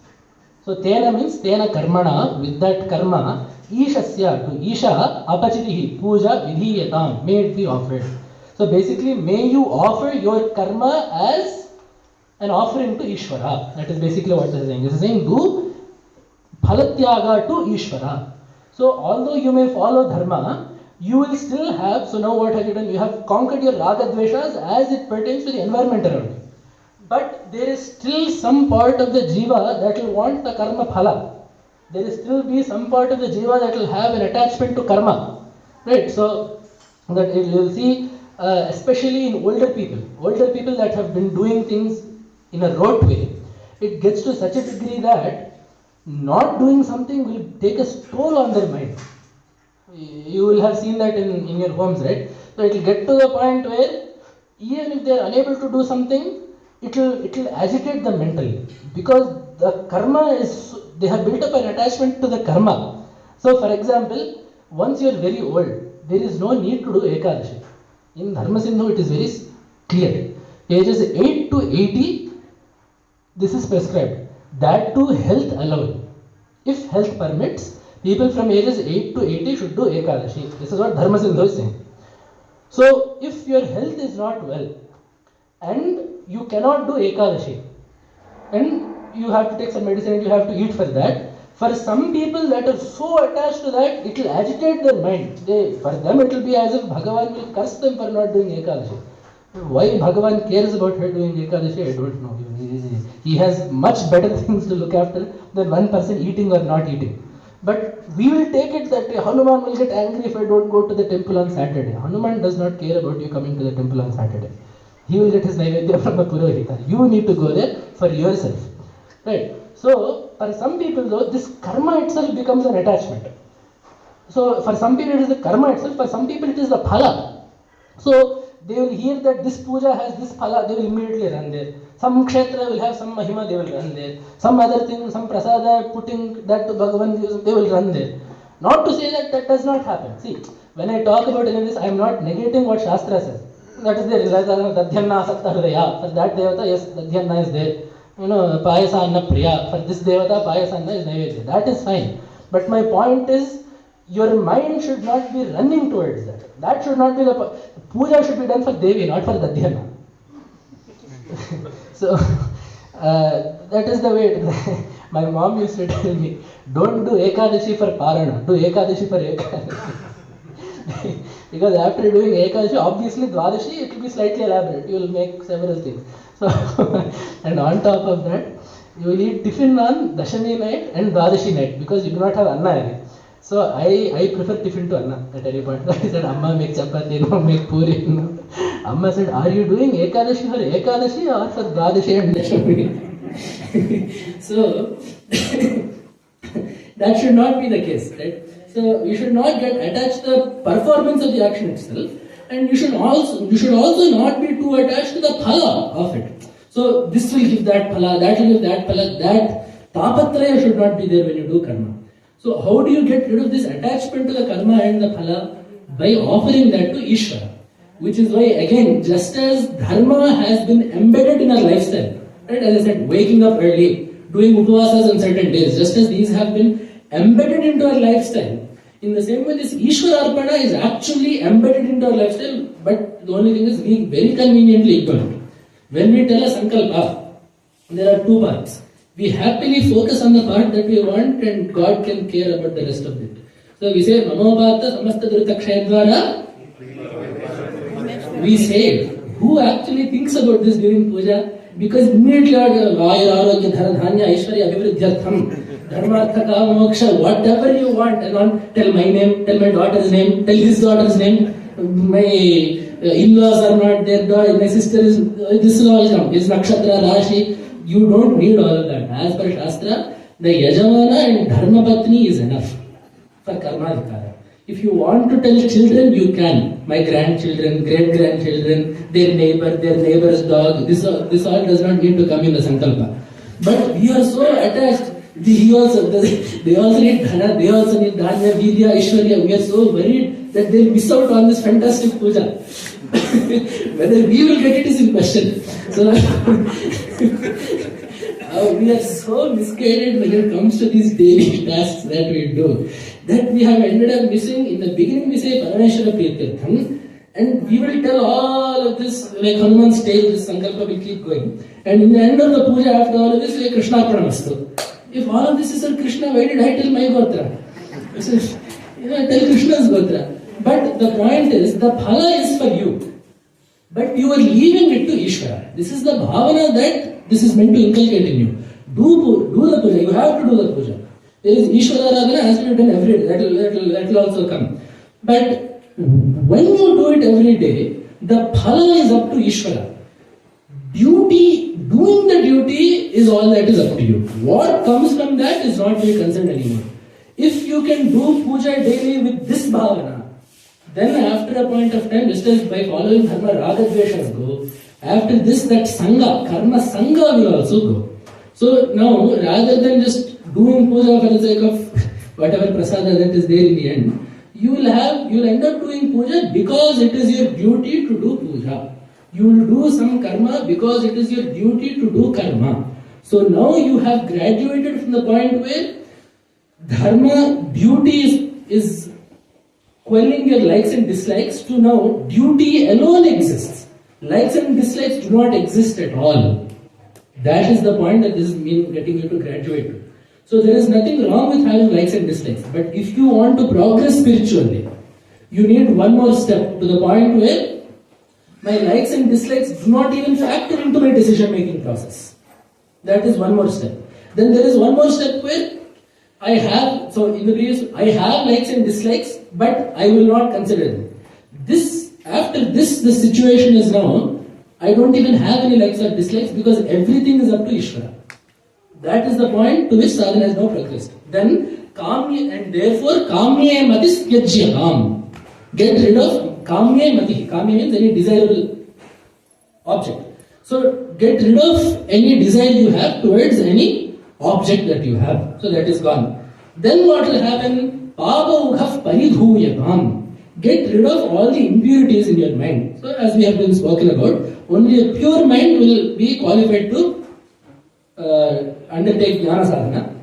So tena means tena karmana, with that karma, ishasya, to isha, apachitihi, puja vidhiyatam, may it be offered. So basically, may you offer your karma as an offering to Ishvara. That is basically what this is saying. This is saying do phalatyaga to Ishvara. So although you may follow dharma, you will still have, so now what have you done? You have conquered your raga dveshas as it pertains to the environment around you. But there is still some part of the jiva that will want the karma phala. There will still be some part of the jiva that will have an attachment to karma. Right? So that you will see, especially in older people that have been doing things in a rote way, it gets to such a degree that not doing something will take a toll on their mind. You will have seen that in your homes, right? So it will get to the point where even if they are unable to do something, it will agitate them mentally, because the karma is, they have built up an attachment to the karma. So for example, once you are very old, there is no need to do Ekadashi. In Dharma Sindhu it is very clear. Ages 8 to 80, this is prescribed. That too health allowing. If health permits, people from ages 8 to 80 should do Ekadashi. This is what Dharma Sindhu is saying. So if your health is not well and you cannot do Ekadashi and you have to take some medicine and you have to eat for that, for some people that are so attached to that, it will agitate their mind. For them it will be as if Bhagavan will curse them for not doing Ekadashi. Why Bhagavan cares about her doing Ekadashi, I don't know. He has much better things to look after than one person eating or not eating. But we will take it that Hanuman will get angry if I don't go to the temple on Saturday. Hanuman does not care about you coming to the temple on Saturday. He will get his Naivedya from a Purohita. You need to go there for yourself. Right? So, for some people though, this karma itself becomes an attachment. So, for some people it is the karma itself, for some people it is the phala. So, they will hear that this puja has this phala, they will immediately run there. Some kshetra will have some mahima, they will run there. Some other thing, some prasada, putting that to Bhagavan, they will run there. Not to say that that does not happen. See, when I talk about any of this, I am not negating what Shastra says. That is there. Dadhyanna asakta hridaya. For that devata, yes, Dadhyanna is there. Payasa anna priya. For this devata, Payasa anna is naivedya. That is fine. But my point is, your mind should not be running towards that. That should not be the puja should be done for Devi, not for Dadhyanna. So that is the way. My mom used to tell me, don't do Ekadashi for Parana, do Ekadashi for Ekadashi. Because after doing Ekadashi, obviously Dwadashi, it will be slightly elaborate. You will make several things. So, and on top of that, you will eat tiffin on Dashami night and Dwadashi night because you do not have Anna again. So I prefer tiffin to Anna at any point. I said, Amma make chapati, no make puri. No. Amma said, are you doing Ekadashi for Ekadashi or for Dwadashi and Dashami? So, that should not be the case, right? So, you should not get attached to the performance of the action itself, and you should also not be too attached to the phala of it. So, this will give that phala, that will give that phala, that tapatraya should not be there when you do karma. So, how do you get rid of this attachment to the karma and the phala? By offering that to Ishvara. Which is why, again, just as dharma has been embedded in our lifestyle, right? As I said, waking up early, doing upavasas on certain days, just as these have been embedded into our lifestyle, in the same way, this Ishvara Arpana is actually embedded into our lifestyle, but the only thing is we very conveniently ignore it. When we tell a sankalpa, there are two parts. We happily focus on the part that we want, and God can care about the rest of it. So we say, Mamopata Samasta Dhrutakshayadvara. We say, who actually thinks about this during puja? Because immediately, Vayur Arogya Dharadhanya Aishwarya Abhivriddhyartham Dharmartha Kama Moksha, whatever you want, and on, tell my name, tell my daughter's name, tell his daughter's name, my in-laws are not there, my sister is, this will all come, his nakshatra, rashi. You don't need all of that. As per Shastra, the Yajamana and Dharma Patni is enough for Karma Adhikara. If you want to tell children, you can. My grandchildren, great-grandchildren, their neighbor's dog, this all does not need to come in the Sankalpa. But we are so attached. They also need Dhana, they also need Dhanya, Virya, Ishwarya. We are so worried that they'll miss out on this fantastic puja. Whether we will get it is in question. So, we are so misguided when it comes to these daily tasks that we do, that we have ended up missing. In the beginning we say Parameshwara Priyatirtham, and we will tell all of this, like Hanuman's tale, this Sankalpa will keep going. And in the end of the puja, after all of this, like Krishna Pranamastu. If all of this is for Krishna, why did I tell my Gotra? Tell Krishna's Gotra. But the point is, the phala is for you. But you are leaving it to Ishvara. This is the bhavana that this is meant to inculcate in you. Do the puja. You have to do the puja. There is Ishvara Aradhana has to be done every day. That will also come. But when you do it every day, the phala is up to Ishvara. Doing the duty is all that is up to you. What comes from that is not your concern anymore. If you can do puja daily with this bhavana, then after a point of time, just as by following dharma, ragadveshas go, after this, that sangha, karma sangha will also go. So now, rather than just doing puja for the sake of whatever prasada that is there in the end, you will end up doing puja because it is your duty to do puja. You will do some karma because it is your duty to do karma. So now you have graduated from the point where dharma, duty is quelling your likes and dislikes, to now duty alone exists. Likes and dislikes do not exist at all. That is the point that this is getting you to graduate to. So there is nothing wrong with having likes and dislikes. But if you want to progress spiritually, you need one more step to the point where My likes and dislikes do not even factor into my decision making process. That is one more step. Then there is one more step where I have likes and dislikes, but I will not consider them. After this, the situation is now, I don't even have any likes or dislikes because everything is up to Ishvara. That is the point to which sadhana has now progressed. Then, kamye matis yajyam. Get rid of kamye mati. Kamye means any desirable object. So, get rid of any desire you have towards any object that you have. So, that is gone. Then what will happen? Pavaughaf paridhuyakam. Get rid of all the impurities in your mind. So, as we have been spoken about, only a pure mind will be qualified to undertake jnana sadhana.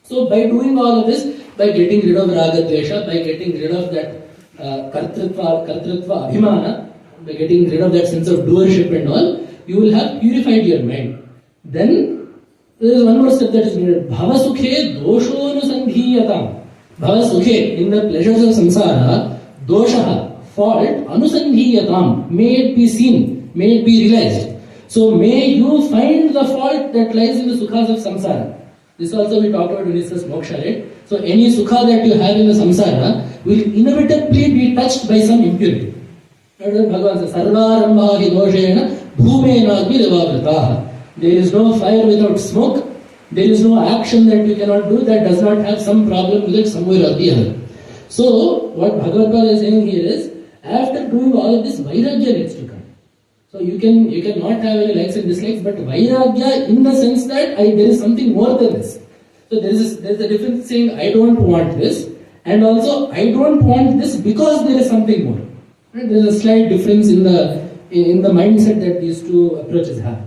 So, by doing all of this, by getting rid of raga dvesha, by getting rid of that kartritva abhimana, by getting rid of that sense of doership and all, you will have purified your mind. Then there is one more step that is needed. Bhavasukhe doshonusandhiyatam. Bhavasukhe, in the pleasures of samsara, doshaha, fault, anusandhiyatam, may it be seen, may it be realized. So may you find the fault that lies in the sukhas of samsara. This also we talked about when it says moksha, right? So any sukha that you have in the samsara will inevitably be touched by some impurity. Bhagavan says, sarvarambha hi doshena bhumenagvi devavrataha. There is no fire without smoke. There is no action that you cannot do that does not have some problem with it somewhere or the other. So, what Bhagavatpada is saying here is, after doing all of this, vairagya needs to come. So, you cannot have any likes and dislikes, but vairagya in the sense that there is something more than this. So, there is a difference saying, I don't want this, and also, I don't want this because there is something more. Right? There is a slight difference in the mindset that these two approaches have.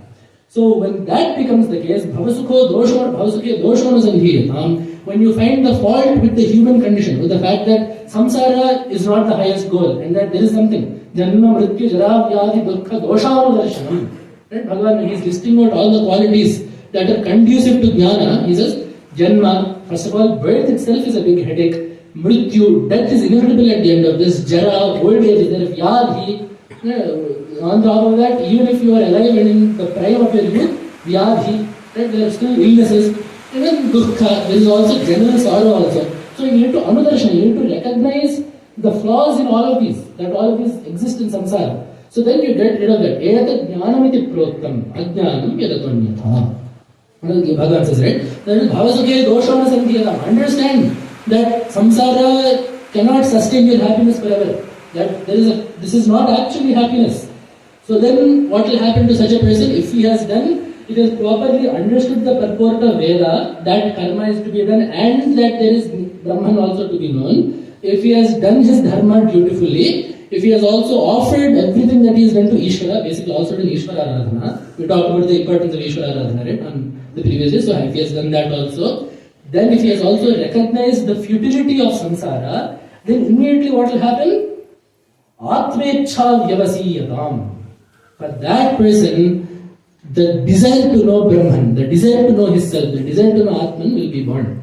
So when that becomes the case, bhavasukhe doshonusandhiyatam, when you find the fault with the human condition, with the fact that samsara is not the highest goal, and that there is something, janma mrityu jara vyadhi dukkha doshanudarshanam. Right? Bhagavan, when he is listing out all the qualities that are conducive to jnana, he says, janma, first of all, birth itself is a big headache. Mrityu, death is inevitable at the end of this. Jara, old age is there. Vyadhi, on top of that, even if you are alive and in the prime of your youth, vyadhi, right, there are still illnesses. Even dukkha, there is also general sorrow also. So you need to anudarshana, you need to recognize the flaws in all of these, that all of these exist in samsara. So then you get rid of that. Etat jnanamiti proktam, ajnanam yadatonyatha. Bhagavan says, right? That is bhavasukhe doshonusandhiyatam. Understand that samsara cannot sustain your happiness forever. That this is not actually happiness. So then what will happen to such a person if he has properly understood the purport of Veda, that karma is to be done and that there is Brahman also to be known. If he has done his dharma dutifully, if he has also offered everything that he has done to Ishvara, basically also done Ishvara Aradhana, we talked about the importance of Ishvara Aradhana, right, on the previous day, so if he has done that also, then if he has also recognized the futility of samsara, then immediately what will happen? Atmecha vyavasiyatam. For that person, the desire to know Brahman, the desire to know his self, the desire to know Atman will be born.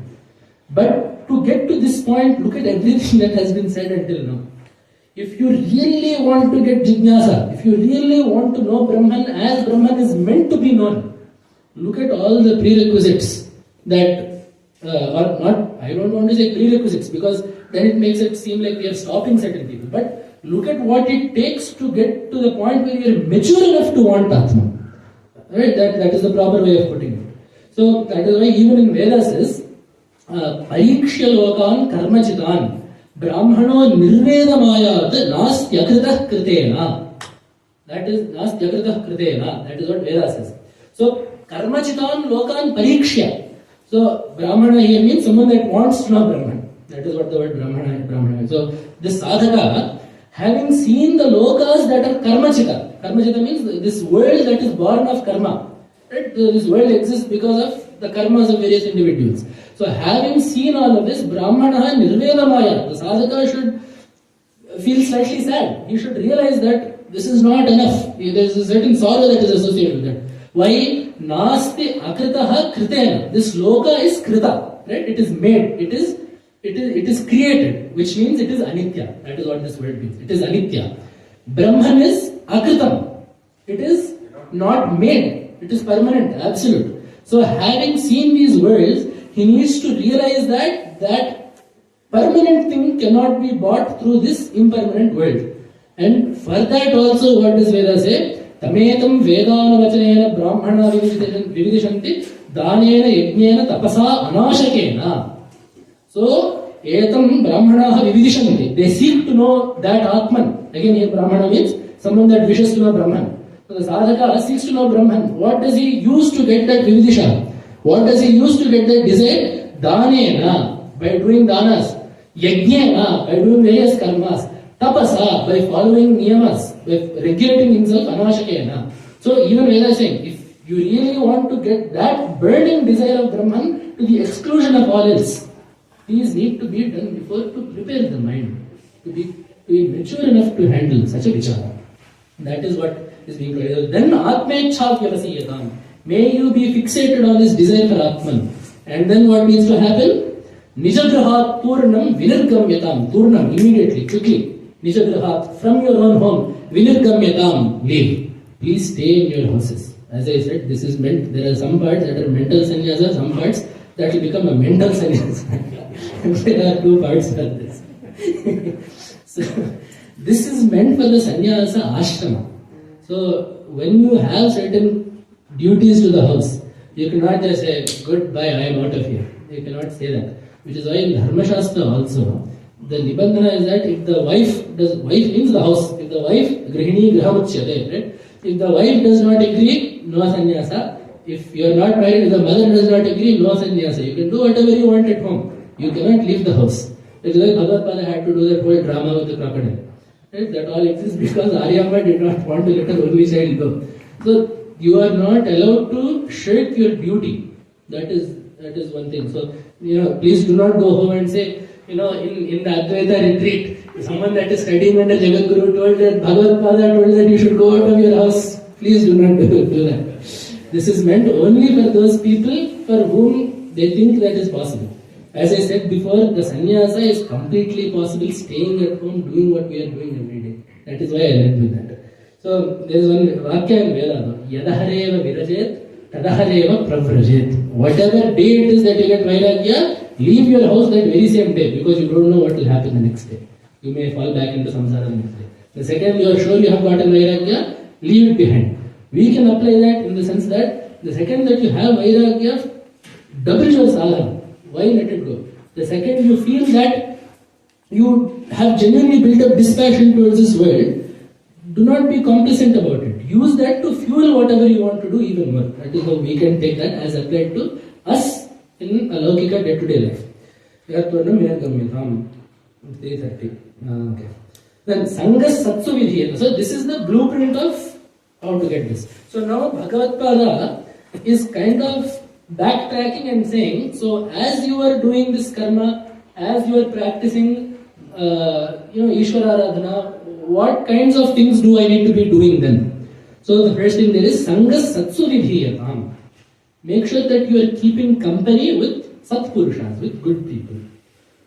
But to get to this point, look at everything that has been said until now. If you really want to get jnana, if you really want to know Brahman as Brahman is meant to be known, look at all the prerequisites that, or not, I don't want to say prerequisites because then it makes it seem like we are stopping certain people. But look at what it takes to get to the point where you are mature enough to want Atman. Right? That is the proper way of putting it. So that is why even in Vedas says, Parikshya lokan karmachitan brahmano nirvedamayat nastyakritah kritena. That is nastyakritah kritena. That is what Vedas says. So karmachitan lokan parikshya. So brahmana here means someone that wants to know Brahman. That is what the word brahmana means. So this sadhaka, having seen the lokas that are karmachita. Karmachita means this world that is born of karma. Right? This world exists because of the karmas of various individuals. So having seen all of this, Brahmana nirvedamaya, the sadhaka should feel slightly sad. He should realize that this is not enough. There is a certain sorrow that is associated with that. Why? Nasti akritaha kritena. This loka is krita. Right? It is made. It is created, which means it is anitya. That is what this word means. It is anitya. Brahman is akritam. It is not made. It is permanent, absolute. So having seen these worlds, he needs to realize that permanent thing cannot be bought through this impermanent world. And for that also, what does Veda say? Tametam vedanavachanena brahmana vividishanti danena yajnena tapasa anashakena. So, etam brahmanaha vividishanti. They seek to know that Atman. Again, here Brahmana means someone that wishes to know Brahman. So the sadhaka seeks to know Brahman. What does he use to get that vividisha? What does he use to get that desire? Danena, by doing danas. Yajnena, by doing various karmas. Tapasa, by following niyamas, by regulating himself, anashakena. So even Veda is saying, if you really want to get that burning desire of Brahman to the exclusion of all else, these need to be done before to prepare the mind, to be mature enough to handle such a vichara. That is what is being told. Then Atmecha Vyavasiyatam. May you be fixated on this desire for Atman. And then what needs to happen? Nijagrahat Purnam Vinirgamyatam. Purnam, immediately, quickly. Nijagrahat, from your own home, Vinirgamyatam, leave. Please stay in your houses. As I said, this is meant, there are some parts that are mental sannyasa, some parts that will become a mental sannyasa. There are two parts for this. So, this is meant for the sannyasa ashrama. So, when you have certain duties to the house, you cannot just say, goodbye, I am out of here. You cannot say that. Which is why in Dharma Shastra also, the nibandhana is that if the wife means the house, if the wife, grihini grahamuchyate, right? If the wife does not agree, no sannyasa. If you are not married, if the mother does not agree, no sannyasa. You can do whatever you want at home. You cannot leave the house. It's like Bhagavatpada had to do that whole drama with the crocodile. Right? That all exists because Aryama did not want to let her only child go. So you are not allowed to shirk your duty. That is one thing. So please do not go home and say, in the Advaita retreat, someone that is studying under Jagadguru told that Bhagavatpada told that you should go out of your house. Please do not do that. This is meant only for those people for whom they think that is possible. As I said before, the sannyasa is completely possible staying at home, doing what we are doing every day. That is why I led with that. So there is one vakya in Veda, Yadahareva virajet, Tadahareva pravrajet. Whatever day it is that you get vairagya, leave your house that very same day because you don't know what will happen the next day. You may fall back into samsara the next day. The second you are sure you have gotten vairagya, leave it behind. We can apply that in the sense that the second that you have vairagya, double your sadhana. Why let it go? The second you feel that you have genuinely built up dispassion towards this world, do not be complacent about it. Use that to fuel whatever you want to do even more. That is how we can take that as applied to us in a Laukika day-to-day life. 330. Okay. Then Sanghas Satsu Vidhi. So this is the blueprint of how to get this. So now Bhagavatpada is kind of backtracking and saying, so as you are doing this karma, as you are practicing Ishvara Aradhana, what kinds of things do I need to be doing then? So the first thing there is Sanghas Satsu Vidhiyatam. Make sure that you are keeping company with Satpurushas, with good people.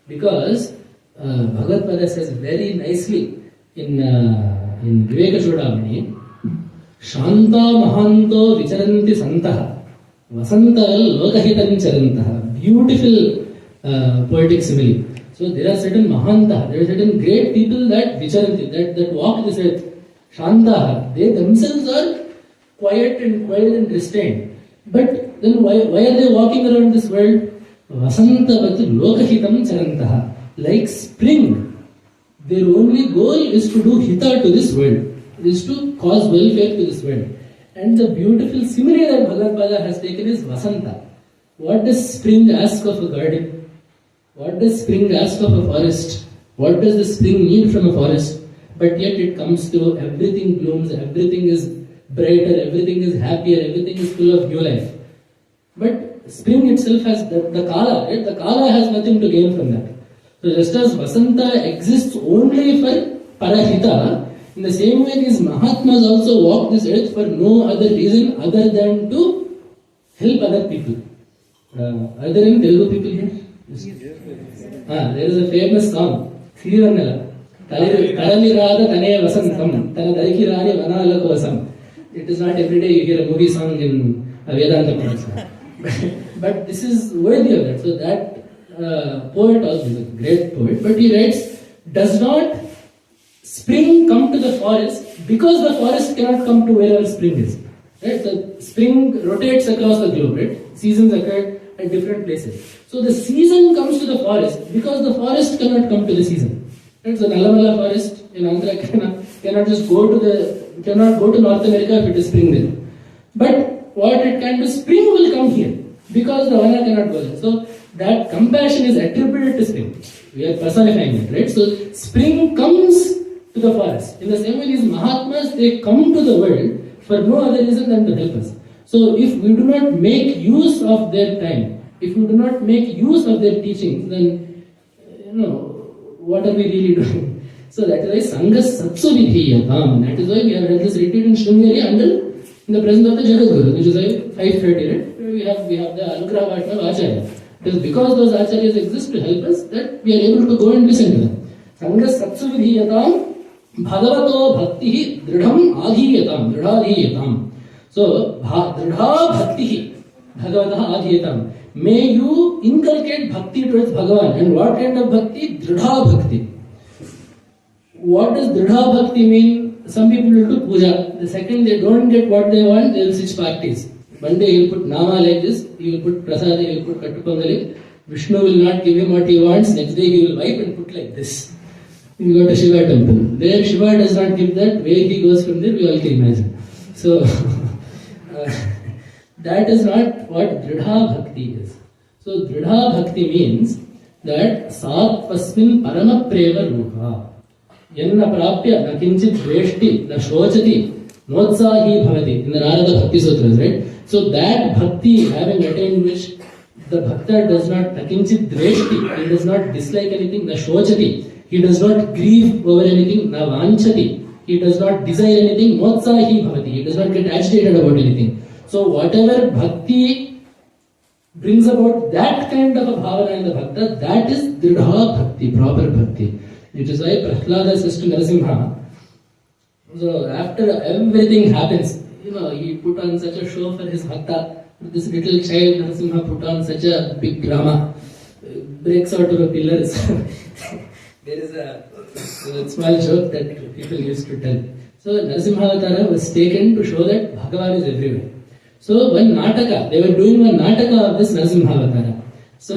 Because Bhagavatpada says very nicely in Viveka Chudamani, Shanta Mahanto Vicharanti Santaha Vasantaval Lokahitam Charantaha. Beautiful poetic simile. So there are certain Mahanta, there are certain great people that Vicharanti, that walk this earth. Shantaha, they themselves are quiet and restrained. But then why are they walking around this world? Vasantavat Lokahitam Charantaha. Like spring, their only goal is to do hita to this world, is to cause welfare to this world. And the beautiful simile that Bhagavatpada has taken is Vasanta. What does spring ask of a garden? What does spring ask of a forest? What does the spring need from a forest? But yet it comes to everything blooms, everything is brighter, everything is happier, everything is full of new life. But spring itself has the Kala, right? The Kala has nothing to gain from that. So just as Vasanta exists only for Parahita, in the same way these Mahatmas also walk this earth for no other reason other than to help other people. Are there any Telugu people here? Yes. There is a famous song, Srirannala. Talalirada Tane Vasantam, Tanadakirani Vanala Kosam. It is not every day you hear a movie song in a Vedanta Panchaka. But this is worthy of that. So that poet also is a great poet, but he writes, does not spring come to the forest because the forest cannot come to wherever spring is. Right? The spring rotates across the globe, right? Seasons occur at different places. So the season comes to the forest because the forest cannot come to the season. Right? So Nalamala forest in Andhra cannot just go to North America if it is spring there. But what it can do, spring will come here because the Vana cannot go there. So that compassion is attributed to spring. We are personifying it, right? So spring comes to the forest. In the same way, these Mahatmas, they come to the world for no other reason than to help us. So if we do not make use of their time, if we do not make use of their teachings, then, what are we really doing? So that is why Sangha Satsu Vidhiyatam. That is why we have held this retreat in Sringeri until in the presence of the Jagadguru, which is like 5:30, right? We have the Anugraha Bhatna of Acharya. It is because those Acharyas exist to help us that we are able to go and listen to them. Sangha Satsu Vidhiyatam Bhagavato Bhakti Dridham Adhiyatam. Dridhadhiyatam. So, Dridha Bhakti Bhagavataha Adhiyatam. May you inculcate bhakti towards Bhagavan. And what kind of bhakti? Dridha Bhakti. What does Dridha Bhakti mean? Some people will do puja. The second they don't get what they want, they will switch parties. One day he will put Nama like this, he will put Prasada, he will put Kattupangali. Vishnu will not give him what he wants. Next day he will wipe and put like this. You go to Shiva temple. There Shiva does not give that. Where he goes from there, we all can imagine. So, that is not what Dridha Bhakti is. So, Dridha Bhakti means that Satvasmin Parama Preva Ruha. Yanna Prapya Na Kinchit Dveshti Na Shochati Notsahi Bhavati. In the Narada Bhakti Sutras, right? So, that Bhakti, having attained which the Bhakta does not Na Kinchit Dveshti, he does not dislike anything, Na Shochati. He does not grieve over anything, na vanchati. He does not desire anything, motsahi bhavati. He does not get agitated about anything. So whatever bhakti brings about that kind of a bhavana in the bhakta, that is dridha bhakti, proper bhakti. Which is why Prahlada says to Narasimha, so after everything happens, he put on such a show for his bhakta. This little child Narasimha put on such a big drama, breaks out of the pillars. There is a small joke that people used to tell. So Narasimha was taken to show that Bhagavan is everywhere. So one Nataka, they were doing one Nataka of this Narasimha. So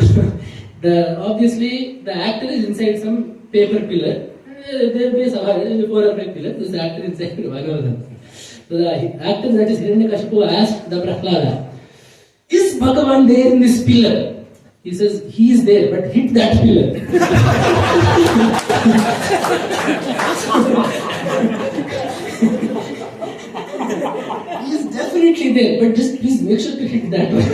obviously the actor is inside some paper pillar. There will be 4 or 5 pillars. This actor is inside one of them. So the actor, that is Hiranyakashipu, asked the Prahlada, is Bhagavan there in this pillar? He says, he is there, but hit that pillar. He is definitely there, but just please make sure to hit that one.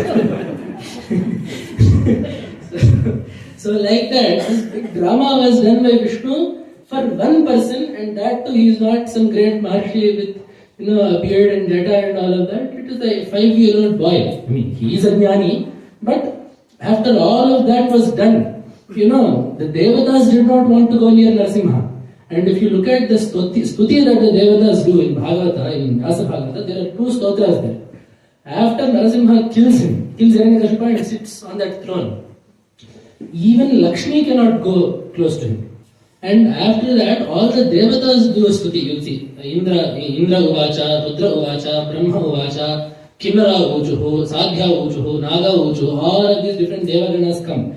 So like that, this big drama was done by Vishnu for one person, and that too, he is not some great Maharshi with a beard and jata and all of that. It is a 5-year-old boy. I mean, he is a jnani, but after all of that was done, the Devatas did not want to go near Narasimha. And if you look at the stuti that the Devatas do in Bhagavata, in Vyasa Bhagavata, there are 2 stotras there. After Narasimha kills Hiranyakashipu and sits on that throne, even Lakshmi cannot go close to him. And after that, all the Devatas do a stuti, you'll see. Indra Uvacha, Rudra Uvacha, Brahma Uvacha, Kinnara Ujuhu, Sadhya Ujuhu, Naga Ujuhu, all of these different Devaganas come.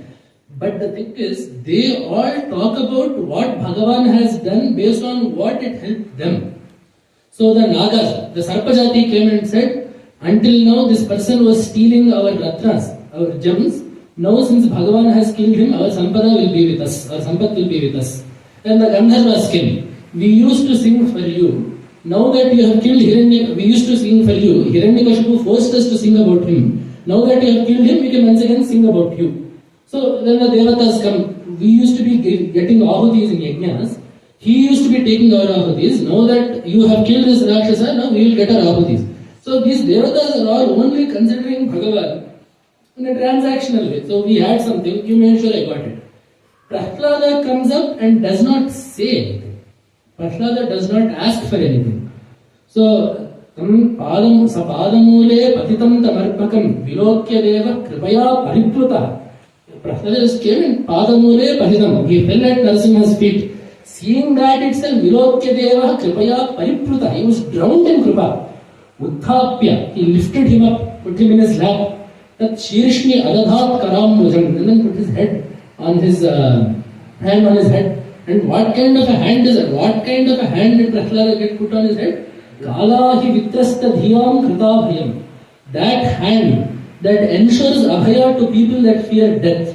But the thing is, they all talk about what Bhagavan has done based on what it helped them. So the Nagas, the Sarpajati came and said, until now this person was stealing our Ratnas, our gems. Now since Bhagavan has killed him, our Sampada will be with us, our Sampat will be with us. Then the Gandharvas came. We used to sing for you. Now that you have killed Hiranyakashipu, we used to sing for you. Hiranyakashipu forced us to sing about him. Now that you have killed him, we can once again sing about you. So then the Devatas come. We used to be getting ahutis in yajnas. He used to be taking our ahutis. Now that you have killed this Rakshasa, now we will get our ahutis. So these Devatas are all only considering Bhagavan in a transactional way. So we had something, you made sure I got it. Prahlada comes up and does not say anything. Prahlada does not ask for anything. So, sapadamule patitam tamarpakam vilokya deva kripaya paripluta. Prahlada just came and padamule patitam. He fell at Narasimha's feet. Seeing that itself, vilokya deva kripaya paripluta. He was drowned in kripa. Utthapya. He lifted him up, put him in his lap. Tat shirishni adadhat karam mujam. And then put his head on his hand on his head. And what kind of a hand is it? What kind of a hand did Prahlada get put on his head? Kalahi vitrasta dhiyam krita bhayam. That hand that ensures abhaya to people that fear death.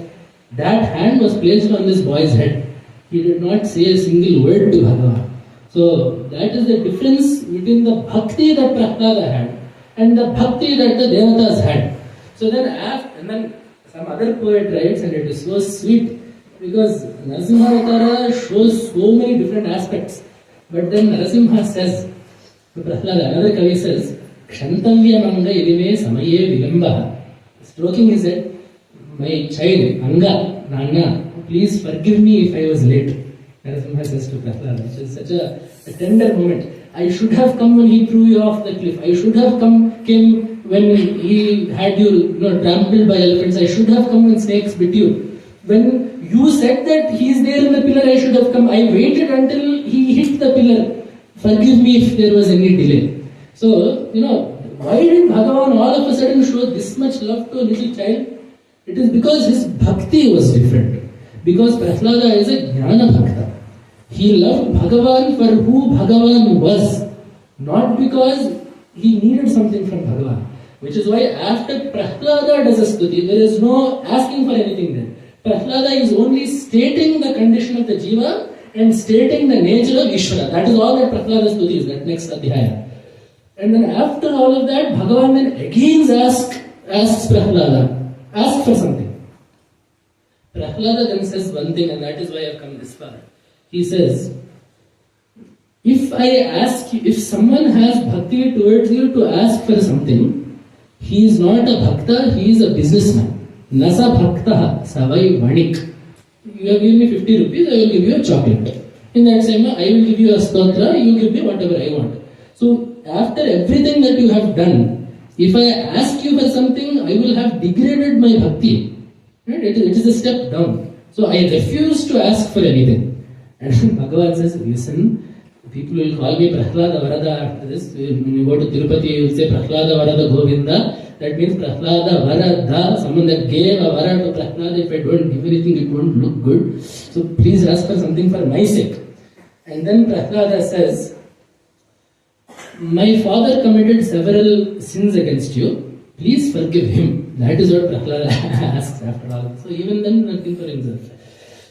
That hand was placed on this boy's head. He did not say a single word to Bhagavan. So that is the difference between the bhakti that Prahlada had and the bhakti that the devatas had. So then some other poet writes, and it is so sweet, because Narasimha Avatara shows so many different aspects. But then Narasimha says to Prahlada, another Kavi says, Kshantavya Manga Idime Samaye Vilamba. Stroking his head, my child, Anga, Nana, please forgive me if I was late. Narasimha says to Prahlada, which is such a tender moment. I should have come when he threw you off the cliff. I should have came when he had you trampled by elephants. I should have come when snakes bit you. When you said that he is there in the pillar, I should have come. I waited until he hit the pillar. Forgive me if there was any delay. So, why did Bhagavan all of a sudden show this much love to a little child? It is because his bhakti was different. Because Prahlada is a jnana bhakta. He loved Bhagavan for who Bhagavan was, not because he needed something from Bhagavan. Which is why after Prahlada does a stuti, there is no asking for anything there. Prahlada is only stating the condition of the jiva and stating the nature of Ishvara. That is all that Prahlada stuti is, that next adhyaya. And then after all of that, Bhagavan then again asks Prahlada, ask for something. Prahlada then says one thing, and that is why I have come this far. He says, if I ask you, if someone has bhakti towards you to ask for something, he is not a bhakta, he is a businessman. Nasa bhaktaha savai vanik. You have given me 50 rupees, I will give you a chocolate. In that same way, I will give you a stotra, you give me whatever I want. So, after everything that you have done, if I ask you for something, I will have degraded my bhakti. Right? It is a step down. So, I refuse to ask for anything. And Bhagavan says, listen, people will call me Prahlada Varada after this. When you go to Tirupati, you will say Prahlada Varada Govinda. That means Prahlada Varada, someone that gave a vara to Prahlada. If I don't give anything, it won't look good. So please ask for something for my sake. And then Prahlada says, my father committed several sins against you. Please forgive him. That is what Prahlada asks after all. So even then, nothing for himself.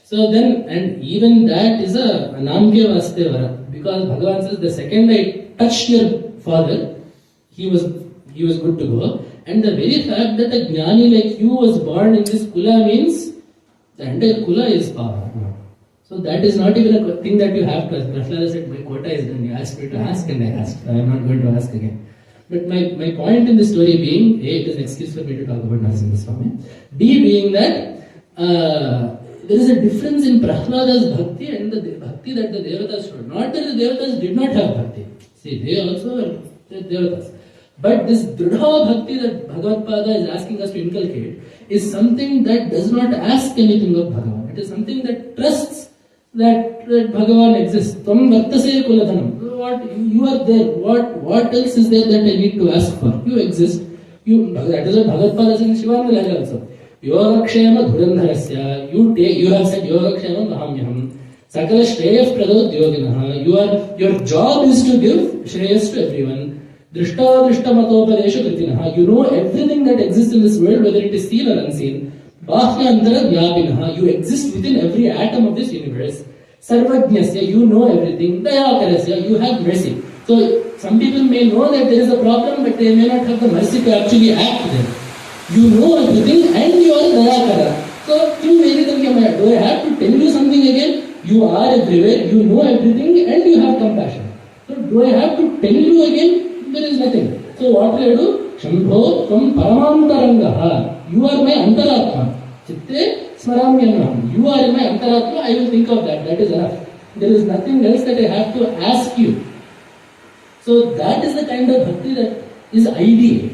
So then, and even that is a Namgya Vaste Vara. Because Bhagavan says, the second I touched your father, he was good to go. And the very fact that a jnani like you was born in this kula means the entire kula is power. So that is not even a thing that you have to ask. Prahlada said, my quota is done. You asked me to ask and I asked. I am not going to ask again. But my point in the story being, A, it is an excuse for me to talk about Narasimha Swami. B, being that there is a difference in Prahlada's bhakti and the bhakti that the devatas showed. Not that the devatas did not have bhakti. See, they also are devatas. But this dridha bhakti that Bhagavatpada is asking us to inculcate is something that does not ask anything of Bhagavan. It is something that trusts that Bhagavan exists. Tvam vartase kuladhanam. You are there. What else is there that I need to ask for? You exist. That is what Bhagavatpada says in Shivananda Laga also. Yogakshema dhurandharasya. You have said Yogakshema mahamyaham. Sakala shreyaf pradot yoginaha. Your job is to give shreyas to everyone. Drishta matopadesha kritinaha. You know everything that exists in this world, whether it is seen or unseen. Bahya antara vyapinaha. You exist within every atom of this universe. Sarvajnasya. You know everything. Dayakarasya. You have mercy. So, some people may know that there is a problem, but they may not have the mercy to actually act there. You know everything and you are Dayakara. So, do I have to tell you something again? You are everywhere, you know everything and you have compassion. So, do I have to tell you again? There is nothing. So, what will I do? Shambho tvam paramantarangaha. You are my antaratma. Chitte smaramyanam. You are my antaratma, I will think of that. That is enough. There is nothing else that I have to ask you. So that is the kind of bhakti that is ideal.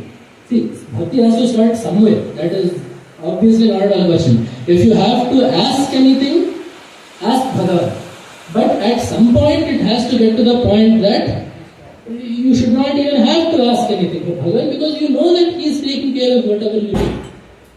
See, bhakti has to start somewhere. That is obviously not a question. If you have to ask anything, ask Bhagavan. But at some point it has to get to the point that you should not even have to ask anything for Bhagavan because you know that he is taking care of whatever you do.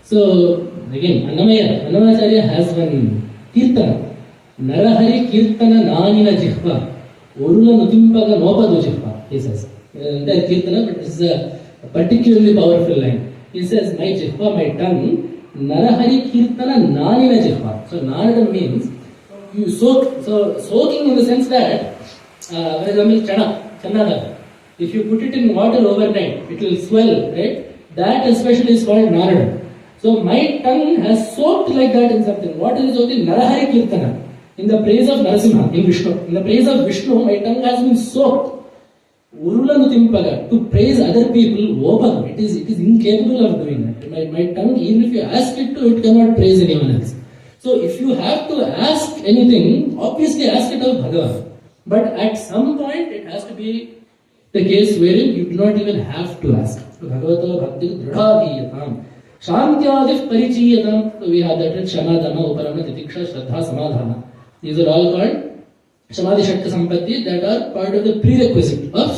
So again, Annamacharya has one kirtana. Narahari kirtana nanina jihva. Orula nutimpaga nopadu jihva, he says. Entire kirtana, but this is a particularly powerful line. He says, my jihva, my tongue, Narahari kirtana nanina jihva. So nanada means you soak. So soaking in the sense that, for example, channa. If you put it in water overnight, it will swell, right? That especially is called narada. So my tongue has soaked like that in something. What is soaked in Narahari Kirtana? In the praise of Narasimha, in Vishnu. In the praise of Vishnu, my tongue has been soaked. Urula nutimpaga, to praise other people, open. It is incapable of doing that. My tongue, even if you ask it to, it cannot praise anyone else. So if you have to ask anything, obviously ask it of Bhagavan. But at some point, it has to be the case wherein you do not even have to ask. Bhagavata bhakti dridhadhiyatam. Shantyadif parichiyatam. So we have that in Shama, Dhamma, Uparama, Titiksha, Shraddha, Samadhana. These are all called Samadhi Shakta Sampatti that are part of the prerequisite of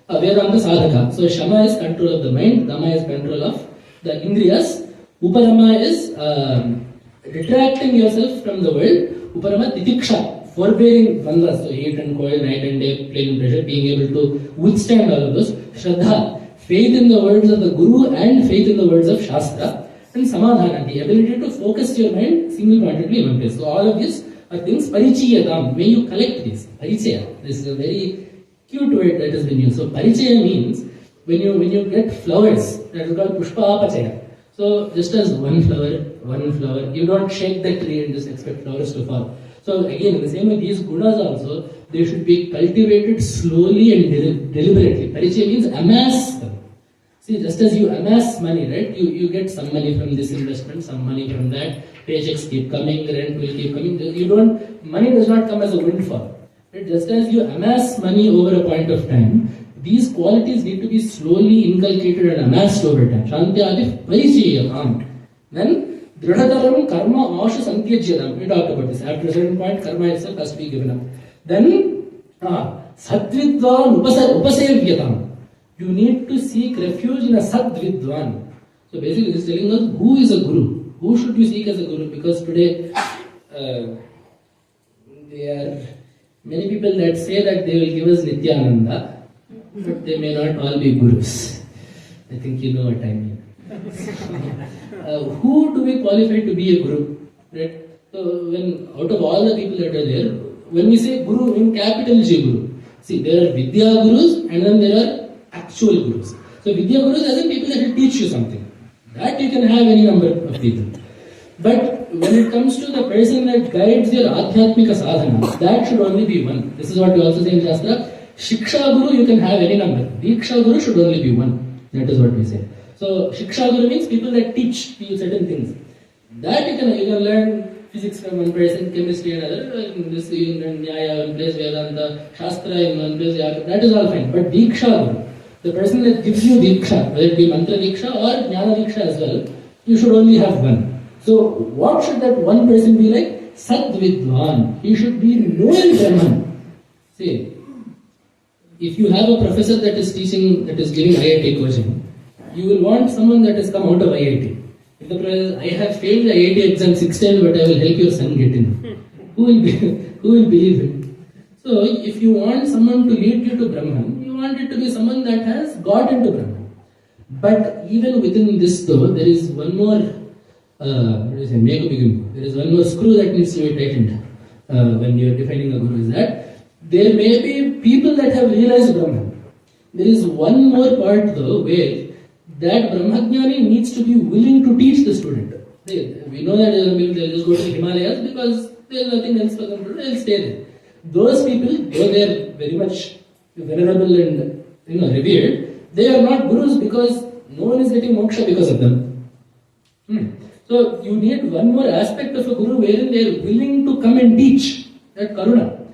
Vedanta Sadhaka. So Shama is control of the mind, Dhamma is control of the Indriyas, Uparama is retracting yourself from the world, Uparama Titiksha, forbearing bandhas, so heat and cold, night and day, pain and pressure, being able to withstand all of those. Shraddha, faith in the words of the Guru and faith in the words of Shastra. And Samadhana, the ability to focus your mind single-pointedly in one place. So all of these are things, parichiyatam, when you collect these. Parichaya, this is a very cute word that has been used. So parichaya means, when you get flowers, that is called pushpapachaya. So just as one flower, you don't shake the tree and just expect flowers to fall. So again, in the same way, these gunas also, they should be cultivated slowly and deliberately. Parichaya means amass them. See, just as you amass money, right? You get some money from this investment, some money from that. Paychecks keep coming, rent will keep coming. Money does not come as a windfall. Right? Just as you amass money over a point of time, these qualities need to be slowly inculcated and amassed over time. Shantyadif parichiyatam. Then, dridhataram karma asha santyajyatam. We talked about this. After a certain point, karma itself has to be given up. Then, satvidvan upasevyatam. You need to seek refuge in a sadvidvan. So basically, this is telling us who is a guru. Who should you seek as a guru? Because today, there are many people that say that they will give us Nityananda, but they may not all be gurus. I think you know what I mean. Who do we qualify to be a guru? Right? So when out of all the people that are there, when we say guru, we mean capital G guru. See, there are Vidya gurus and then there are actual gurus. So Vidya gurus as in people that will teach you something. That you can have any number of people. But when it comes to the person that guides your Adhyatmika sadhana, that should only be one. This is what we also say in Shastra. Shiksha Guru, you can have any number. Diksha Guru should only be one. That is what we say. So Shiksha Guru means people that teach you certain things. That you can learn physics from one person, chemistry another, this Nyaya one place, Vedanta, Shastra in one place, that is all fine. But Diksha Guru, the person that gives you Diksha, whether it be Mantra Diksha or Jnana Diksha as well, you should only have one. So what should that one person be like? Sadvidvan. He should be knowing Brahman. See, if you have a professor that is teaching, that is giving IIT coaching, you will want someone that has come out of IIT. If the professor, I have failed the IIT exam 6 times, but I will help your son get in. Who will believe him? So if you want someone to lead you to Brahman, you want it to be someone that has got into Brahman. But even within this though, there is one more, there is one more screw that needs to be tightened when you are defining a guru, is that there may be people that have realized Brahman. There is one more part though where that Brahmajnani needs to be willing to teach the student. We know that they'll just go to the Himalayas because there is nothing else for them to do, they'll stay there. Those people, though they are very much venerable and revered, they are not gurus because no one is getting moksha because of them. So you need one more aspect of a guru wherein they are willing to come and teach, that karuna.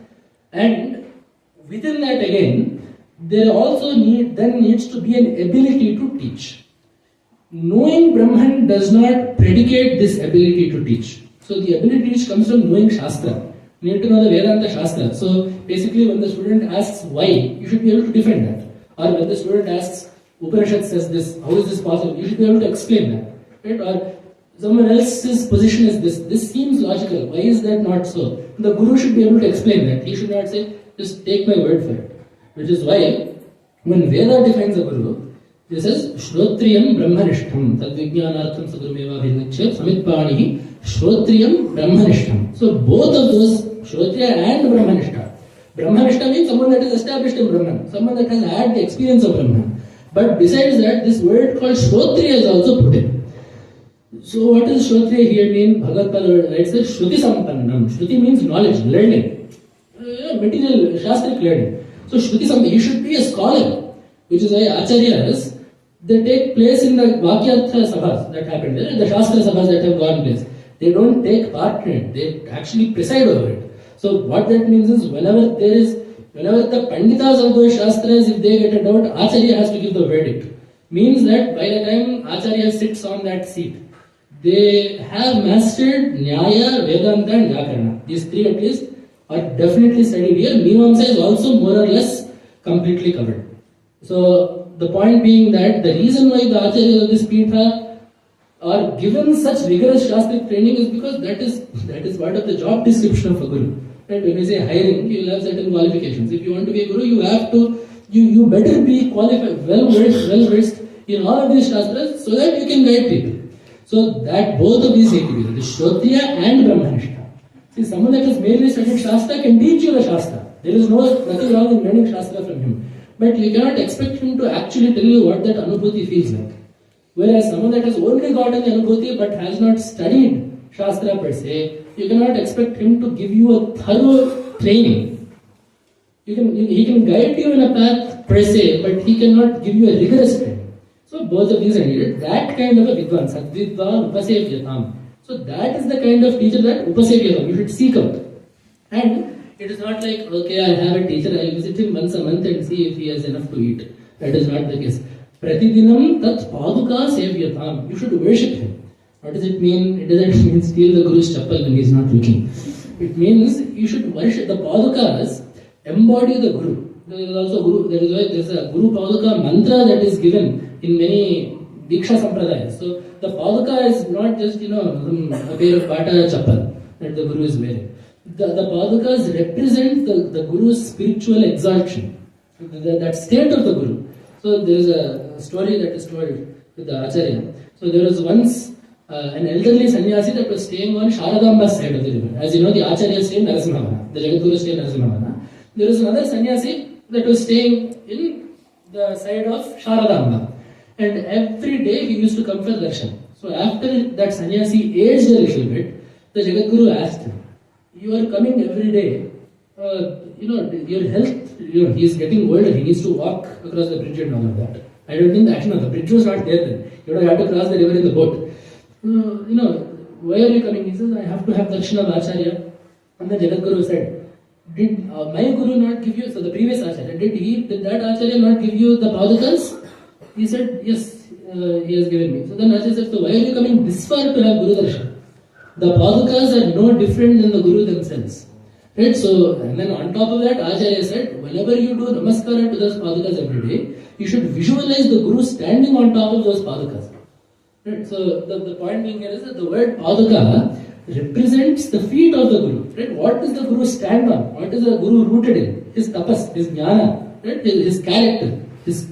And within that again, there also needs to be an ability to teach. Knowing Brahman does not predicate this ability to teach. So the ability to teach comes from knowing Shastra. You need to know the Vedanta Shastra. So basically when the student asks why, you should be able to defend that. Or when the student asks, Upanishad says this, how is this possible? You should be able to explain that. Right? Or someone else's position is this. This seems logical. Why is that not so? The Guru should be able to explain that. He should not say, just take my word for it. Which is why, when Veda defines a Guru, he says, Shrotriyam Brahmanishtham Tadvijnanartham Sadrumeva Bhidnichya Samitpanihi Shrotriyam Brahmanishtham. So both of those, Shrotriya and Brahmanishta. Brahmanishta means someone that is established in Brahman, someone that has had the experience of Brahman. But besides that, this word called Shrotriya is also put in. So what does Shrotriya here mean? Bhagavatpada writes that Shruti Sampannam. Shruti means knowledge, learning. Material, Shastric learning. So Shruti Sampannam, you should be a scholar. Which is why Acharyas, they take place in the Vakyartha Sabhas that happened there, the Shastra Sabhas that have gone place. They don't take part in it, they actually preside over it. So what that means is, whenever the Panditas of those Shastras, if they get a doubt, Acharya has to give the verdict. Means that by the time Acharya sits on that seat, they have mastered Nyaya, Vedanta and Vyakarana. These three at least are definitely studied here. Mimamsa is also more or less completely covered. So the point being that the reason why the Acharyas of this Pitha are given such rigorous Shastric training is because that is part of the job description of a Guru. Right? When you say hiring, you will have certain qualifications. If you want to be a Guru, you have to, you better be qualified, well versed in all of these Shastras so that you can guide people. So that both of these need to be there, the Shrotriya and Brahmanishta. See, someone that has merely studied Shastra can teach you the Shastra. There is nothing wrong in learning Shastra from him. But you cannot expect him to actually tell you what that Anubhuti feels like. Whereas someone that has only gotten the Anubhuti but has not studied Shastra per se, you cannot expect him to give you a thorough training. He can guide you in a path per se, but he cannot give you a rigorous training. So both of these are needed. That kind of a Vidwan, Sadvidvan Upasevyatam. So that is the kind of teacher that Upasevyatam, you should seek out. And it is not like, okay, I have a teacher, I will visit him once a month and see if he has enough to eat. That is not the case. Pratidinam tat paduka sevyatam. You should worship him. What does it mean? It doesn't mean steal the Guru's chappal when he is not looking. It means you should worship. The padukas embody the Guru. There is also Guru. There is a Guru paduka mantra that is given in many Diksha Sampradayas. So the paduka is not just, a pair of Bata chappal that the Guru is wearing. The padukas represent the Guru's spiritual exaltation, that state of the Guru. So there is a story that is told with the Acharya. So there was once an elderly sannyasi that was staying on Sharadamba's side of the river. As you know, the Acharya stay in Narasimhavana, the Jagadguru stay in Narasimhavana. There was another sannyasi that was staying in the side of Sharadamba. And every day he used to come for darshan. So after that sannyasi aged a little bit, the Jagadguru asked him, you are coming every day, your health, he is getting older, he needs to walk across the bridge and all of that. I don't think the bridge was not there then. You would have had to cross the river in the boat. Why are you coming? He says, I have to have darshan of Acharya. And the Jagadguru said, did my Guru not give you, so the previous Acharya, did that Acharya not give you the padukas? He said, yes, he has given me. So then Acharya said, so why are you coming this far to have Guru darshan? The padukas are no different than the Guru themselves. Right? So, and then on top of that, Acharya said, whenever you do namaskara to those padukas every day, you should visualize the Guru standing on top of those padukas. Right? So, the point being here is that the word paduka represents the feet of the Guru. Right? What does the Guru stand on? What is the Guru rooted in? His tapas, his jnana, right? His character, his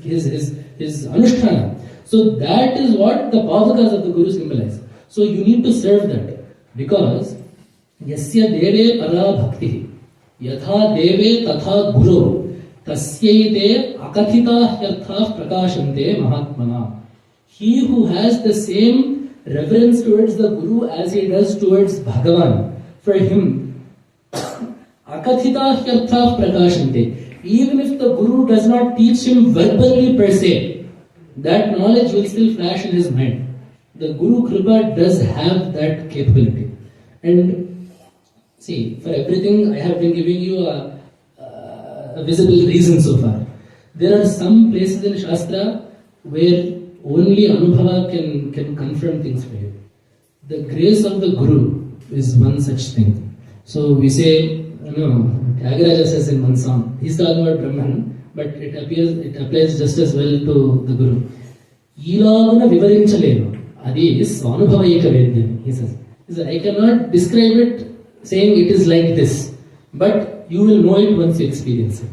anushtana. So, that is what the padukas of the Guru symbolize. So, you need to serve that. Because yasya deve para bhakti yatha deve tatha guru tasyaite akathita hyartha prakashante mahatmana. He who has the same reverence towards the Guru as he does towards Bhagavan, for him akathita hyartha prakashante. Even if the Guru does not teach him verbally per se, that knowledge will still flash in his mind. The Guru Kripa does have that capability. And see, for everything I have been giving you a a visible reason so far. There are some places in Shastra where only Anubhava can confirm things for you. The grace of the Guru is one such thing. So we say, Tyagaraja says in one song, he's talking about Brahman, but it applies just as well to the Guru. Ilaguna vivarinchaleenu. Adi is Anubhavayika Vedyam, he says. He says, I cannot describe it saying it is like this, but you will know it once you experience it.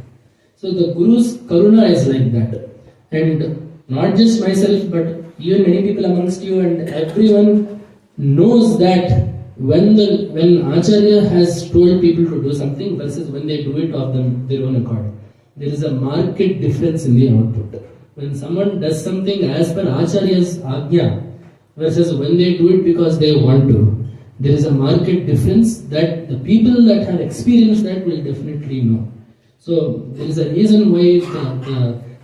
So the Guru's Karuna is like that. And not just myself, but even many people amongst you and everyone knows that when Acharya has told people to do something versus when they do it of their own accord, there is a marked difference in the output. When someone does something as per Acharya's Agya versus when they do it because they want to, there is a marked difference that the people that have experienced that will definitely know. So there is a reason why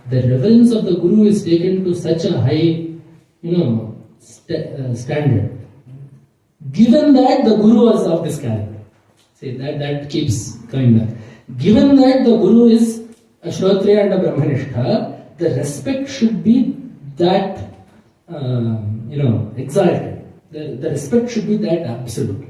the reverence of the Guru is taken to such a high, standard. Given that the Guru was of this character, see that keeps coming back. Given that the Guru is a Shrotriya and a Brahmanishtha, the respect should be that exalted. The respect should be that absolute.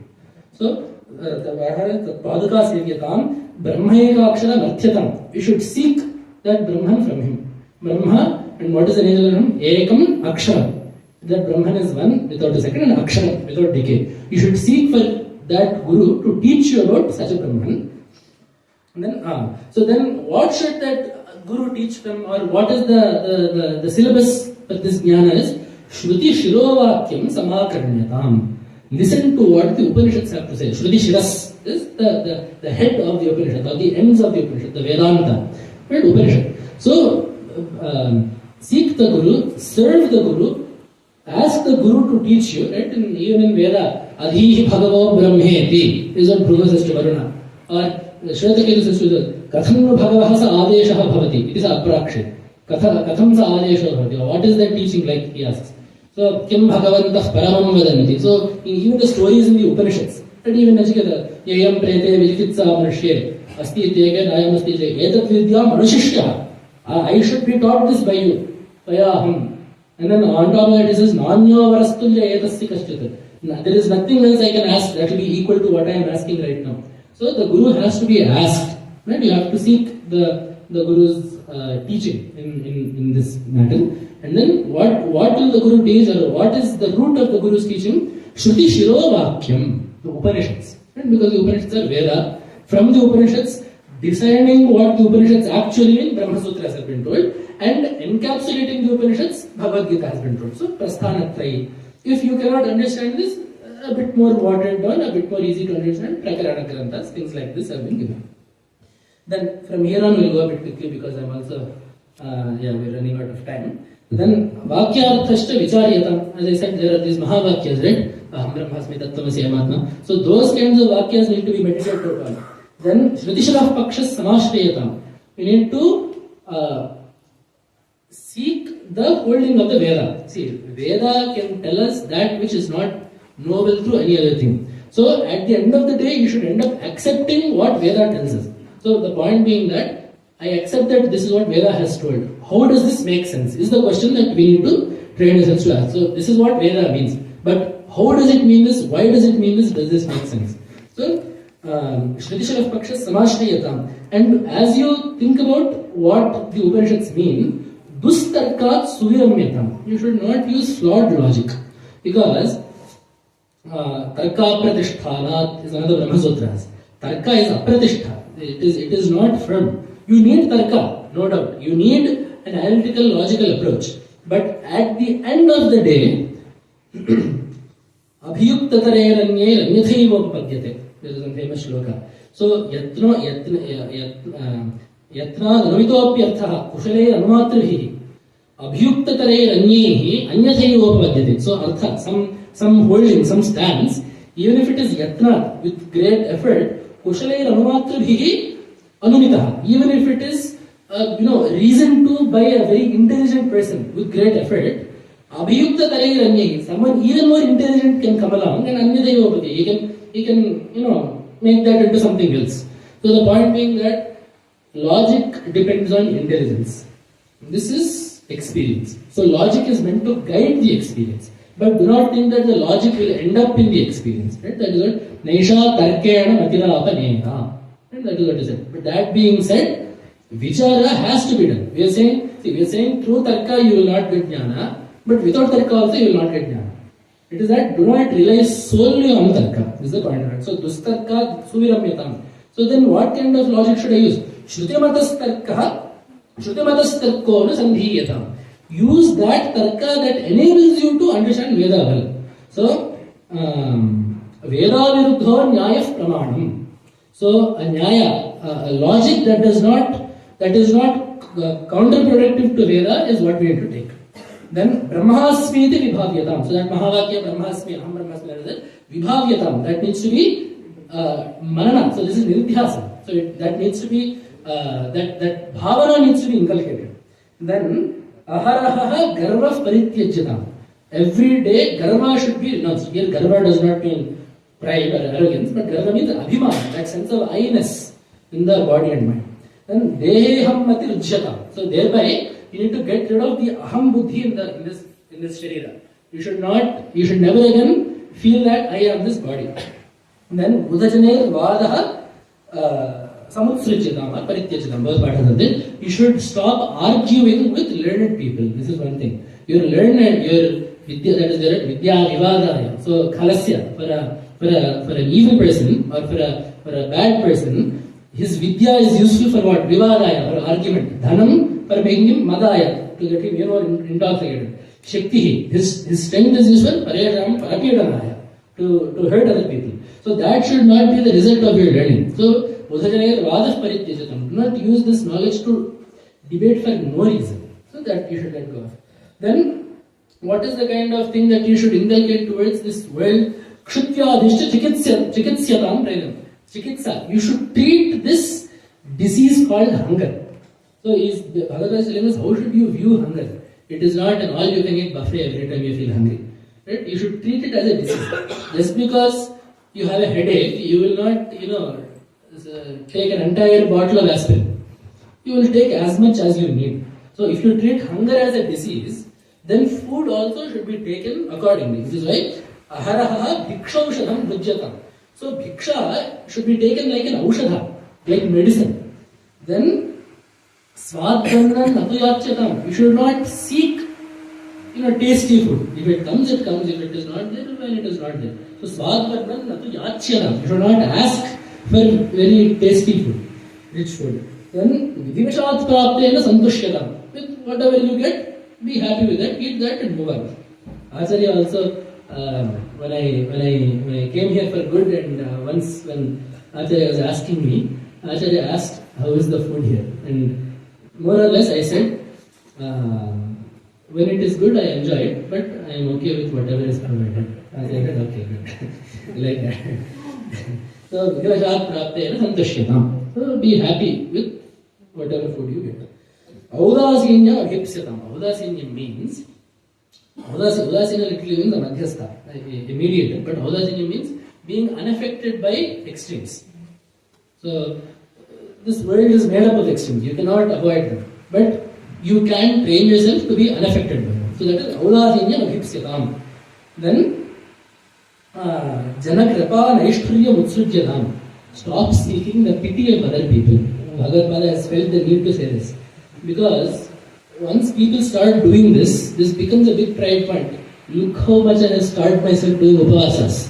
So the Padaka Sevyatam Brahmayeka Akshara Martyatam. We should seek that Brahman from him. Brahma, and what is the name of Brahman? Ekam Akshara. That Brahman is one without a second and Akshara without decay. You should seek for that Guru to teach you about such a Brahman. And then, so then what should that Guru teach them, or what is the syllabus of this jnana is? Shruti Shirovakyam Samakarnyatam. Listen to what the Upanishads have to say. Shruti Shiras is the head of the Upanishad, or the ends of the Upanishad, the Vedanta. Right? Upanishad. So, seek the Guru, serve the Guru, ask the Guru to teach you, right? Even in Veda, Adhihi Bhagavo Brahmeti is what Dhruva says to Varuna. Or Shwetaketu says to the Katham Bhagavaha sa Adeshaha Bhavati. It is Aprakshit. Katham sa Adeshaha Bhavati. What is that teaching like, he asks. So, Kim Bhagavantah Paramam Vadanti. So, even the stories in the Upanishads, and even Nachiketa, Yayam Prete Vijitsa Manushe, Asti Tege Nayam Asti Tege, Etat Vidya Manushishya. I should be taught this by you. Payaham. And then on top of that it says, Nanyo Varastulya Etasya Kaschita. There is nothing else I can ask that will be equal to what I am asking right now. So the Guru has to be asked. Right? You have to seek the Guru's teaching in this matter. And then what will the Guru teach, or what is the root of the Guru's teaching? Shruti Shirovakyam, the Upanishads. Right? Because the Upanishads are Veda. From the Upanishads, deciding what the Upanishads actually mean, Brahma Sutras have been told, and encapsulating the Upanishads, Bhagavad Gita has been told. So, Prasthanatrayi. If you cannot understand this, a bit more watered down, a bit more easy to understand, Prakarana Granthas, things like this have been given. Then, from here on, we'll go a bit quickly because I'm also, we're running out of time. Then, Vakyarthashta Vicharyatam. As I said, there are these Mahavakyas, right? Aham Brahmaasmi Tattvamasi Amatma. So, those kinds of Vakyas need to be meditated upon. Then, Shrutishalah Pakshas Samashrayatam. We need to seek the holding of the Veda. See, Veda can tell us that which is not knowable through any other thing. So, at the end of the day, you should end up accepting what Veda tells us. So, the point being that I accept that this is what Veda has told. How does this make sense? Is the question that we need to train ourselves to ask. So, this is what Veda means. But how does it mean this? Why does it mean this? Does this make sense? So, Shrutishalah Pakshas Samashrayatam. And as you think about what the Upanishads mean, Dustarkat Suviramyatam. You should not use flawed logic. Because Tarka Pratishthānāt is another Brahma Sutras. Tarka is Apratishtha. It is not firm. You need Tarka, no doubt. You need an analytical, logical approach. But at the end of the day, Abhiyuktatare Ranye Ranyathaiva Padyate. There is a famous shloka. So, Yatna Ganavitopyarthaha Kushale Anumatrihi Abhiyuktatare Ranyehi Anyathaiva Padyate. So, Artha, some holding, some stance, even if it is Yatna with great effort, Kushale Anumatrihi Anumitaha. Even if it is, reasoned to by a very intelligent person with great effort, Abhiyukta Tarai Ranyehi, someone even more intelligent can come along and Anyadayopati. He can make that into something else. So the point being that logic depends on intelligence. This is experience. So logic is meant to guide the experience. But do not think that the logic will end up in the experience. Right? That is what Naisha Tarkena Matirapa Neha. Right? That is what is said. But that being said, Vichara has to be done. We are saying through Tarka you will not get Jnana, but without Tarka also you will not get Jnana. It is that do not rely solely on Tarka. This is the point. Right? So Dustarka Suviramyatam. So then what kind of logic should I use? Shrutimatas Tarka, Shrutimatas Tarko Sandhiyatam. Use that tarka that enables you to understand Veda well. So, Veda viruddho nyaya pramanam. So, a nyaya, a logic that is not counterproductive to Veda is what we need to take. Then, Brahmaasmi iti vibhavyatam. So, that Mahavakya Brahmaasmi, Aham Brahmaasmi, that vibhavyatam. That needs to be manana. So, this is nidhyasa. So, that needs to be, that bhavana needs to be inculcated. Then, Aharaha garva parityajyatam. Every day garva should be renounced. Here garva does not mean pride or arrogance, but garva means abhimana, that sense of I-ness in the body and mind. Then deham matirujyatam. So thereby you need to get rid of the aham buddhi in this sharira. You should never again feel that I am this body. And then udhajaner vadaha samutsrijyatam or parityajyatam. Both parts of it. You should stop arguing with learned people. This is one thing. You're learned, your vidya, that is the vidya vivadaya. So khalasya, for an evil person or for a bad person, his vidya is useful for what? Vivadaya, for argument. Dhanam, for making him madaya, to get him intoxicated. Shakti, his strength is useful, parayam, parapiyadanaya, to hurt other people. So that should not be the result of your learning. So Udhajanayar vadah parityajatam. Do not use this knowledge to debate for no reason. So that you should let go of. Then, what is the kind of thing that you should inculcate towards this world? Kshutya adhishta chikitsyatam prenam. Chikitsa. You should treat this disease called hunger. So Bhagavatada is telling us how should you view hunger. It is not an all-you-can-eat buffet every time you feel hungry. Right? You should treat it as a disease. Just because you have a headache, you will not, take an entire bottle of aspirin. You will take as much as you need. So if you treat hunger as a disease, then food also should be taken accordingly. This is why aharaha bhikshaushadam bhujyatam. So bhiksha should be taken like an aushadha, like medicine. Then swadhanam natuyachyatam. You should not seek tasty food. If it comes, it comes. If it is not there, then it is not there. So swadhanam natuyachyatam. You should not ask for very tasty food, rich food. Then vidivashat praptena santushyatam. With whatever you get, be happy with that, eat that and move on. Acharya also, when I came here for good, and once when Acharya was asking me, Acharya asked, how is the food here? And more or less I said, when it is good I enjoy it, but I am okay with whatever is provided. Acharya said, okay, good. Like that. So, vidivashat praptena santushyatam. So, be happy with whatever food you get. Audasinya abhipsyatam. Audasinya means, Audasinya literally means a madhyastha, a mediator, but Audasinya means being unaffected by extremes. So, this world is made up of extremes. You cannot avoid them. But you can train yourself to be unaffected by them. So, that is Audasinya abhipsyatam. Then, Janakripa naishthurya mutsrujyatam. Stop seeking the pity of other people. Bhagavatpada has felt the need to say this. Because once people start doing this becomes a big pride point. Look how much I have started myself doing upavasas.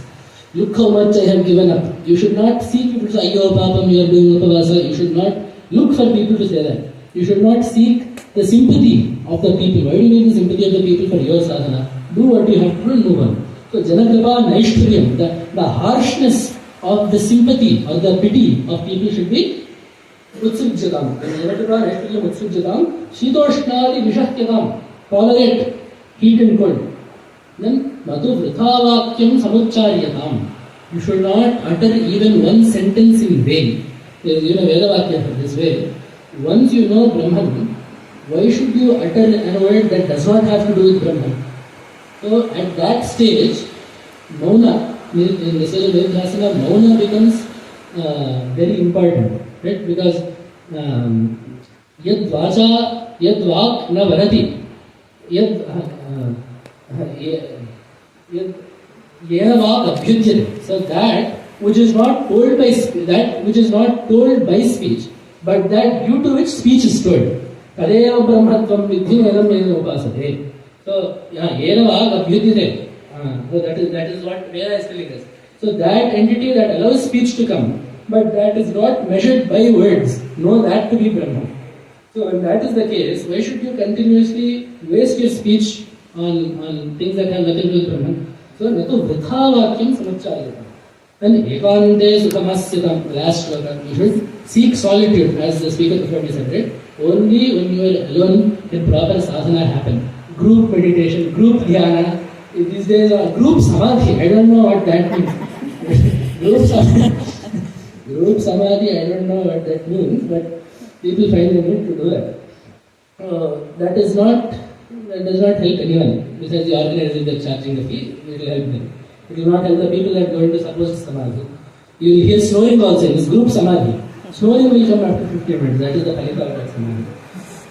Look how much I have given up. You should not seek people to say, Ayyo papam, you are doing upavasa. You should not look for people to say that. You should not seek the sympathy of the people. Why do you need the sympathy of the people for your sadhana? Do what you have to do and move on. So Janakripa naishthuriyam, the harshness of the sympathy or the pity of people should be utsujjatam. Janakripa naishthuriyam utsujjatam. Shitoshnadi vishahyatam. Tolerate heat and cold. Then matu vrithavakyam samucharyatam. You should not utter even one sentence in vain. There is even a Vedavakya for this way. Once you know Brahman, why should you utter a word that does not have to do with Brahman? So at that stage, Mauna, in the stage of Vedasana, Mauna becomes very important, right? Because Yad vacha, yad vak na varati, yad yena vak abhyudyate. So that which is not told by speech, but that due to which speech is told. Tadeva brahmatvam vidhi edam yena upasate. So yena vak abhyudyate. So that is what Veda is telling us. So that entity that allows speech to come, but that is not measured by words, know that to be Brahman. So if that is the case, why should you continuously waste your speech on things that have nothing to do with Brahman? So nato vritha vakyam samachayata. Then ekante sukhamasyatam, last sloka, you should seek solitude, as the speaker before me said, right? Only when you are alone can proper sadhana happen. Group meditation, group dhyana, these days are group samadhi, I don't know what that means. Group samadhi, I don't know what that means, but people find the need to do that. That does not help anyone. Besides the organizers that charging the fee, it will help them. It will not help the people that go into supposed samadhi. You will hear snoring also in this group samadhi. Snoring will come after 15 minutes. That is the palika of that samadhi.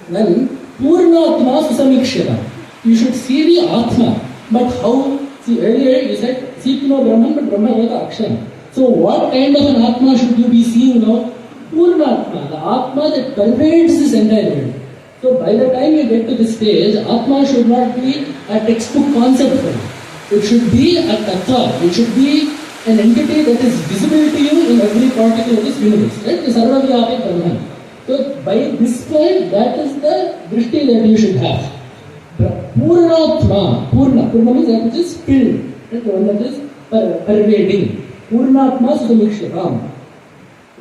Then, Purnatma Susamikshata. You should see the Atma. But how? See, earlier you said, seek to know Brahman, but Brahman is the Akshara. So what kind of an Atma should you be seeing now? Purnatma, the Atma that pervades this entire world. So by the time you get to this stage, Atma should not be a textbook concept for you. It should be a tattva. It should be an entity that is visible to you in every particle of this universe. Right? The Sarvavyapi Brahman. So by this point, that is the drishti that you should have. Purnatma. Purna means that which is filled. Right? The one that is pervading. Purnatma Sudamikshatam.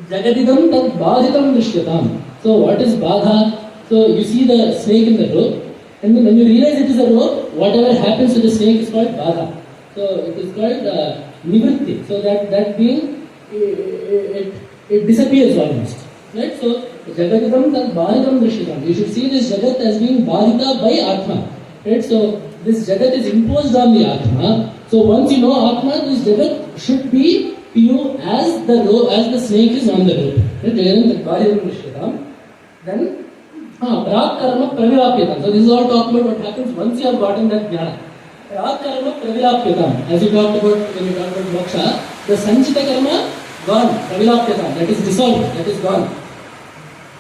Jagadidam tad badhitam drishyatam. So what is badha? So you see the snake in the rope, and then when you realize it is a rope, whatever happens to the snake is called badha. So it is called nivritti. So that being, it disappears almost. Right? So jagadidam tad badhitam drishyatam. You should see this jagat as being badhita by Atma. Right? So this jagat is imposed on the Atma. So once you know Atma, this jagat should be to you as the snake is on the rope. Right? Then Prak karma pravilapyatam. So this is all talking about what happens once you have gotten that jnana. Prak karma pravilapyatam. As you talked about when you talked about moksha, the sanchita karma gone. Pravilapyatam. That is dissolved. That is gone.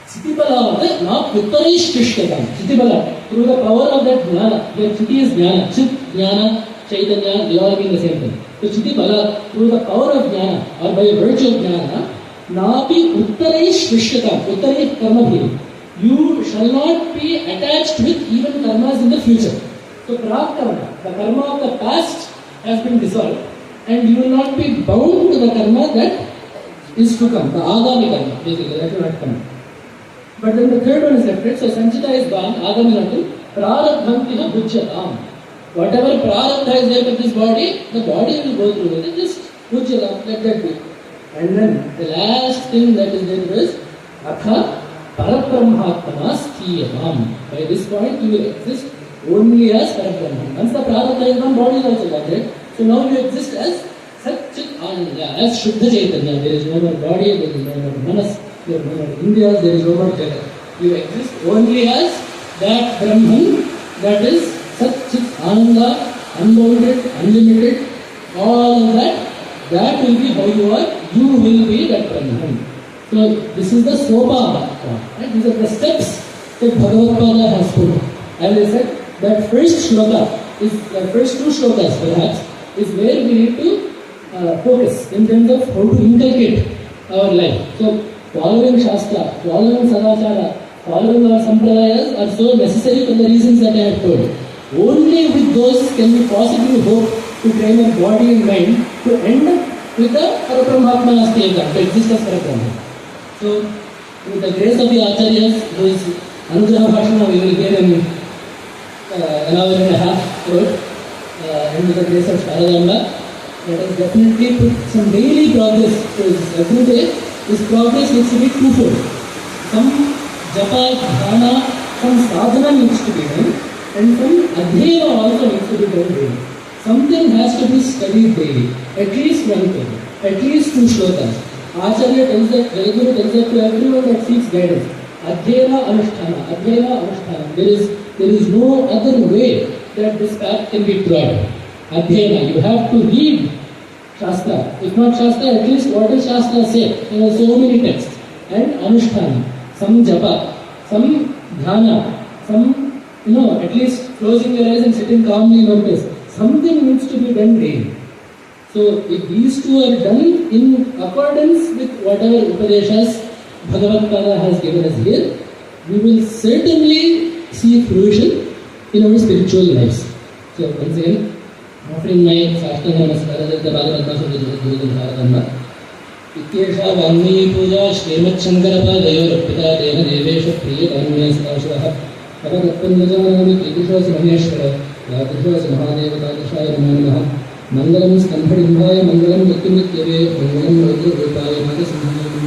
Chitibala na uttarishtishtyatam. Chitibala. Through the power of that jnana. The chiti is jnana. Chit, jnana, chaitanya, they all mean the same thing. So chitibala, through the power of jnana or by virtue of jnana, napi uttarishtishtyatam. Uttarish karma bhi. You shall not be attached with even karmas in the future. So prak karma, the karma of the past has been dissolved, and you will not be bound to the karma that is to come, the agami karma, basically, that will not come. But then the third one is left, right? So sanchita is gone, agami is not come, prarabdhantiha bhujyatam. Whatever prarabdha is there with this body, the body will go through it, just bhujyatam, let that be. And then the last thing that is there is Atha Parabrahmatma Sthiyatam. By this point, you will exist only as Parabrahman. Once the Prarabdha is gone, body is also like that. So now you exist as Sat Chit Ananda, as Shuddha Chaitanya. There is no more body, there is no more Manas, there is no more Indriyas, there is no more Jagat. You exist only as that Brahman, that is Sat Chit Ananda, unbounded, unlimited, all of that. That will be how you are. You will be that Brahman. So this is the sopa, right? These are the steps that Bhagavatpada has put. As I said, that first shloka is the first two shlokas perhaps is where we need to focus in terms of how to inculcate our life. So following Shastra, following Sadachara, following our Sampradayas are so necessary for the reasons that I have told. Only with those can we possibly hope to train our body and mind to end up with the Parabrahmatma Astiyaka, to exist as Parabrahma. So, with the grace of the Acharyas, whose Anugraha Bhashana we will hear in an hour and a half, and with the grace of Sharadamba, let us definitely put some daily progress. So every day, this progress needs to be twofold. Some japa, dhyana, some sadhana needs to be done, and some adhyana also needs to be done daily. Something has to be studied daily, at least one thing, at least two shlokas. Acharya tells that, Jagadguru tells that to everyone that seeks guidance. Adhyayana Anusthana, Adhyayana Anusthana. There is no other way that this path can be trod. Adhyayana, you have to read Shastra. If not Shastra, at least what does Shastra say? There are so many texts. And Anusthana, some japa, some dhyana, some, at least closing your eyes and sitting calmly in one place. Something needs to be done daily. So if these two are done in accordance with whatever Upadeshas Bhagavatpada has given us here, we will certainly see fruition in our spiritual lives. So once again, offering my Sadhana Panchaka, the Bhagavatpada Ityesha Vangmi Puja Srimad Shankara Dayor Pita Deha Devesha Priya Dhamya Sadashvaha Bhagavatpada Kritisha Sameshwara Lalithadithya Mahadeva Tadashaya Namaha Mangalam Skandhadimhaya Mangalam Nityamityave Mangalam Vaidya Rupaya Mata Samhaya